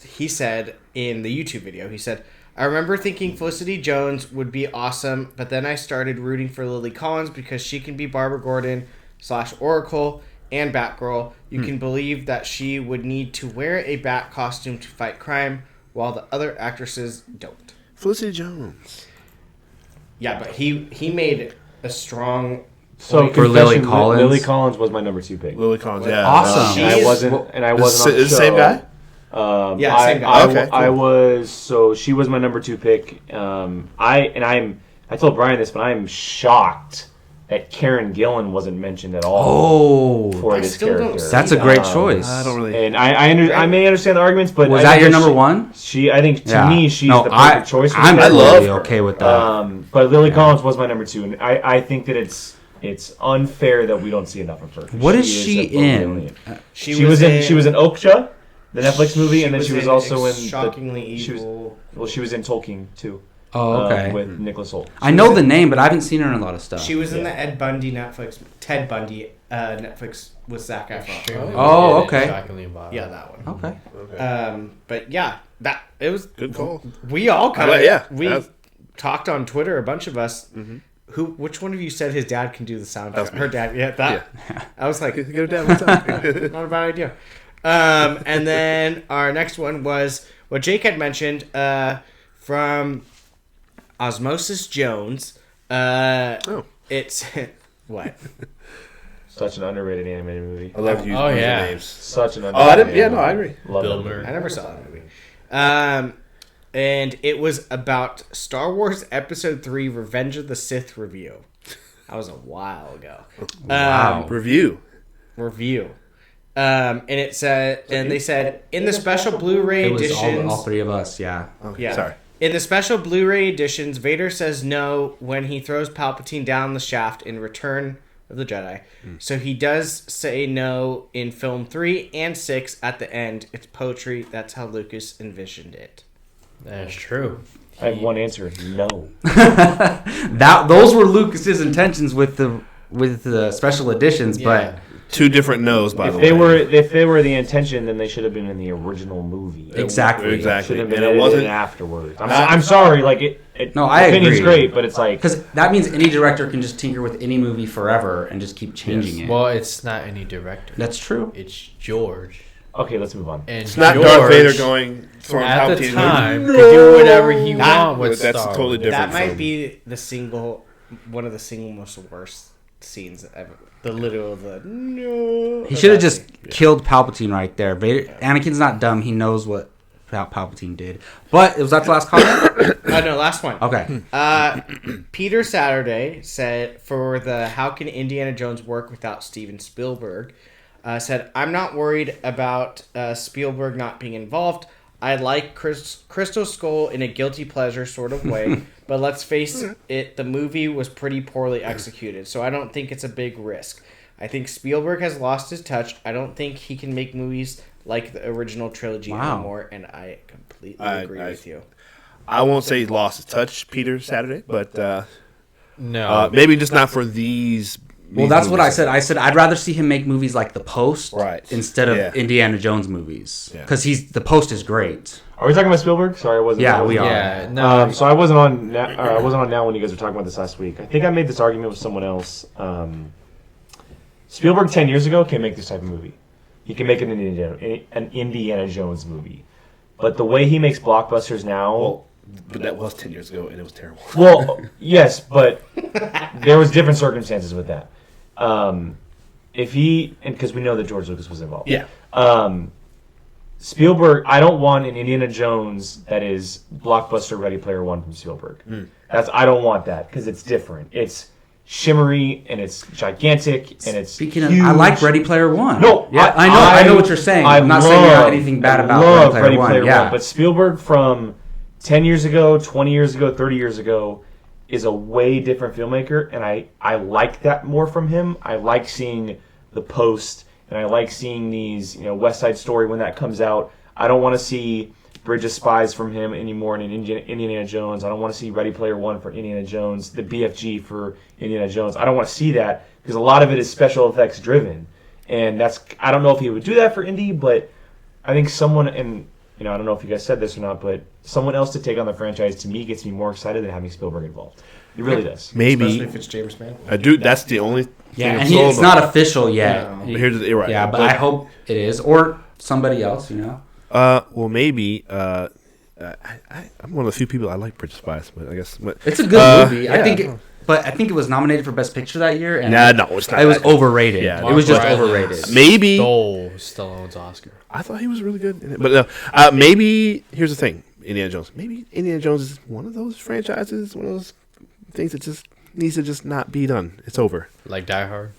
he said in the YouTube video, he said, I remember thinking Felicity Jones would be awesome, but then I started rooting for Lily Collins because she can be Barbara Gordon / Oracle and Batgirl. You can believe that she would need to wear a bat costume to fight crime, while the other actresses don't. Felicity Jones. Yeah, but he made a strong So point. For Lily confession, Collins? Lily Collins was my number 2 pick. Lily Collins. Yeah. Awesome. And I She's- wasn't. And I wasn't on the Is the show. same guy? Yeah, same guy. Okay, I cool. was. So she was my number 2 pick. I told Brian this, but I am shocked that Karen Gillan wasn't mentioned at all Oh, for I this still don't character. see that's a great Um, choice. I don't really. And I may understand the arguments, but Was I that think your that number one? I think to me she's the perfect choice. for I'm the I character. love totally her. okay with that. But Lily Collins was my number 2, and I think that it's unfair that we don't see enough of her. What is she a in? brilliant- She was in Okja, the Netflix movie, and then she was also in Shockingly she was- Evil. Well, she was in Tolkien too. Oh, okay. With Nicholas Hoult. I know the name, but I haven't seen her in a lot of stuff. She was in the Ted Bundy Netflix with Zac Efron. Oh, okay. Shockingly Bob. Yeah, that one. Okay. But yeah, it was Good call. We all kind of we that's- talked on Twitter. A bunch of us. Which one of you said his dad can do the soundtrack? Her dad. Yeah, that. I was like, Get her dad one time. not a bad idea. And then our next one was what Jake had mentioned from Osmosis Jones. It's what? Such an underrated animated movie. I love you. Oh, yeah. Names. Such an Oh, underrated. I didn't. Yeah, no, I agree. Love Bill that movie. Murray. I never saw that movie. And it was about Star Wars Episode 3 Revenge of the Sith review. That was a while ago. Wow. Review. Review. And it said, and they said, in the special Blu-ray It was editions. all three of us, yeah. Okay, Yeah. Sorry. In the special Blu-ray editions, Vader says no when he throws Palpatine down the shaft in Return of the Jedi. So he does say no in film 3 and 6 at the end. It's poetry. That's how Lucas envisioned it. That's true. I have one answer. No. Those were Lucas's intentions with the special editions, but Two different no's, by the If way. they were the intention, then they should have been in the original movie. exactly. Exactly. Should have been And it edited wasn't. afterwards. I'm sorry. Like No, I opinion's agree. great, but it's like Because that means any director can just tinker with any movie forever and just keep changing it. Well, it's not any director. That's true. It's George. okay. Let's move on. And It's not George, Darth Vader going throwing at the Palpatine. time could do whatever he wanted with That's Star totally Wars. different. That might from- be one of the single most worst scenes ever. The literal no. He should have just killed Palpatine right there. Anakin's not dumb. He knows what Palpatine did. But was that the last comment? No, last one. Okay. Peter Saturday said for the How Can Indiana Jones Work Without Steven Spielberg, said, I'm not worried about Spielberg not being involved. I like Crystal Skull in a guilty pleasure sort of way, but let's face it, the movie was pretty poorly executed, so I don't think it's a big risk. I think Spielberg has lost his touch. I don't think he can make movies like the original trilogy anymore, and I completely agree with you. I won't say he lost his touch, Peter Saturday, but No. maybe just not for these Well, that's what I said. I said I'd rather see him make movies like The Post instead of Indiana Jones movies. Because The Post is great. Are we talking about Spielberg? Sorry, I wasn't. Yeah, we are. Yeah, no. So I wasn't on. I wasn't on now when you guys were talking about this last week. I think I made this argument with someone else. Spielberg 10 years ago can make this type of movie. He can make an Indiana Jones movie, but the way he makes blockbusters now. Well, but that was 10 years ago, and it was terrible. Well, yes, but there was different circumstances with that. If he, and because we know that George Lucas was involved. Yeah. Spielberg, I don't want an Indiana Jones that is blockbuster Ready Player One from Spielberg. I don't want that because it's different. It's shimmery and it's gigantic and it's Speaking huge. of, I like Ready Player One. No, yeah, I know what you're saying. I'm not saying anything bad about Ready Player One. But Spielberg from 10 years ago, 20 years ago, 30 years ago is a way different filmmaker, and I like that more from him. I like seeing The Post, and I like seeing these, West Side Story when that comes out. I don't want to see Bridge of Spies from him anymore in Indiana Jones. I don't want to see Ready Player One for Indiana Jones, the BFG for Indiana Jones. I don't want to see that because a lot of it is special effects driven, and I don't know if he would do that for Indy, but I think someone, and I don't know if you guys said this or not, but someone else to take on the franchise to me gets me more excited than having Spielberg involved. It really does. Maybe. Especially if it's James Mangold. Dude, that's the only. Yeah, and it's not official yet. But here's the right. Yeah, but I hope it is, or somebody else. Well, maybe. I'm one of the few people I like Bridge of Spies, but I guess it's a good movie. Yeah. I think it was nominated for Best Picture that year, and no, it's not. It was overrated. Yeah, it was just Bradley overrated. Maybe Stole Stallone's Oscar. I thought he was really good in it, but no. Maybe here's the thing: Indiana Jones. Maybe Indiana Jones is one of those franchises, one of those things that just needs to just not be done. It's over. Like Die Hard.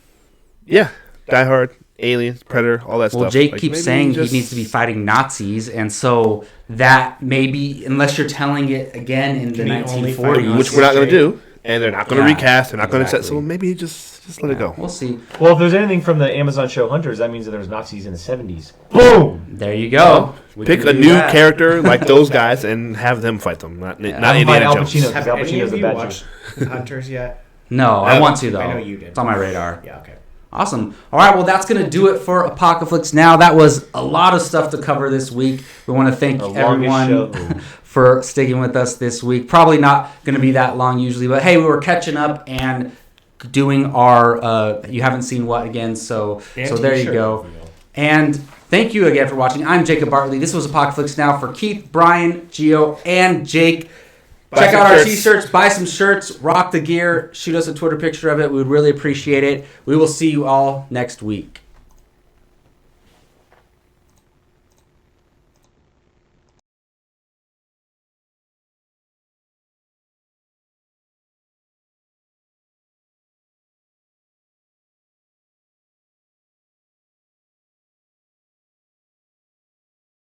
Yeah, Die Hard, Aliens, Predator, all that stuff. Well, Jake keeps saying he needs to be fighting Nazis, and so that maybe, unless you're telling it again in the 1940s, which we're not going to do, and they're not going to recast, they're not going to set. So maybe just let it go. We'll see. Well, if there's anything from the Amazon show Hunters, that means that there's Nazis in the 70s. Boom! There you go. Pick a new character like those guys and have them fight them. Not Indiana Al Jones. Pacino. Have Al any Pacino's of the you bad watched Hunters yet? No, I want to though. I know you did. It's on my radar. Yeah, okay. Awesome. All right, well, that's going to do it for Apocaflix Now. That was a lot of stuff to cover this week. We want to thank everyone for sticking with us this week. Probably not going to be that long usually, but hey, we were catching up and doing our You Haven't Seen What again, so there you go. And thank you again for watching. I'm Jacob Bartley. This was Apocaflix Now for Keith, Brian, Gio, and Jake. Check out our t-shirts, buy some shirts, rock the gear, shoot us a Twitter picture of it. We would really appreciate it. We will see you all next week.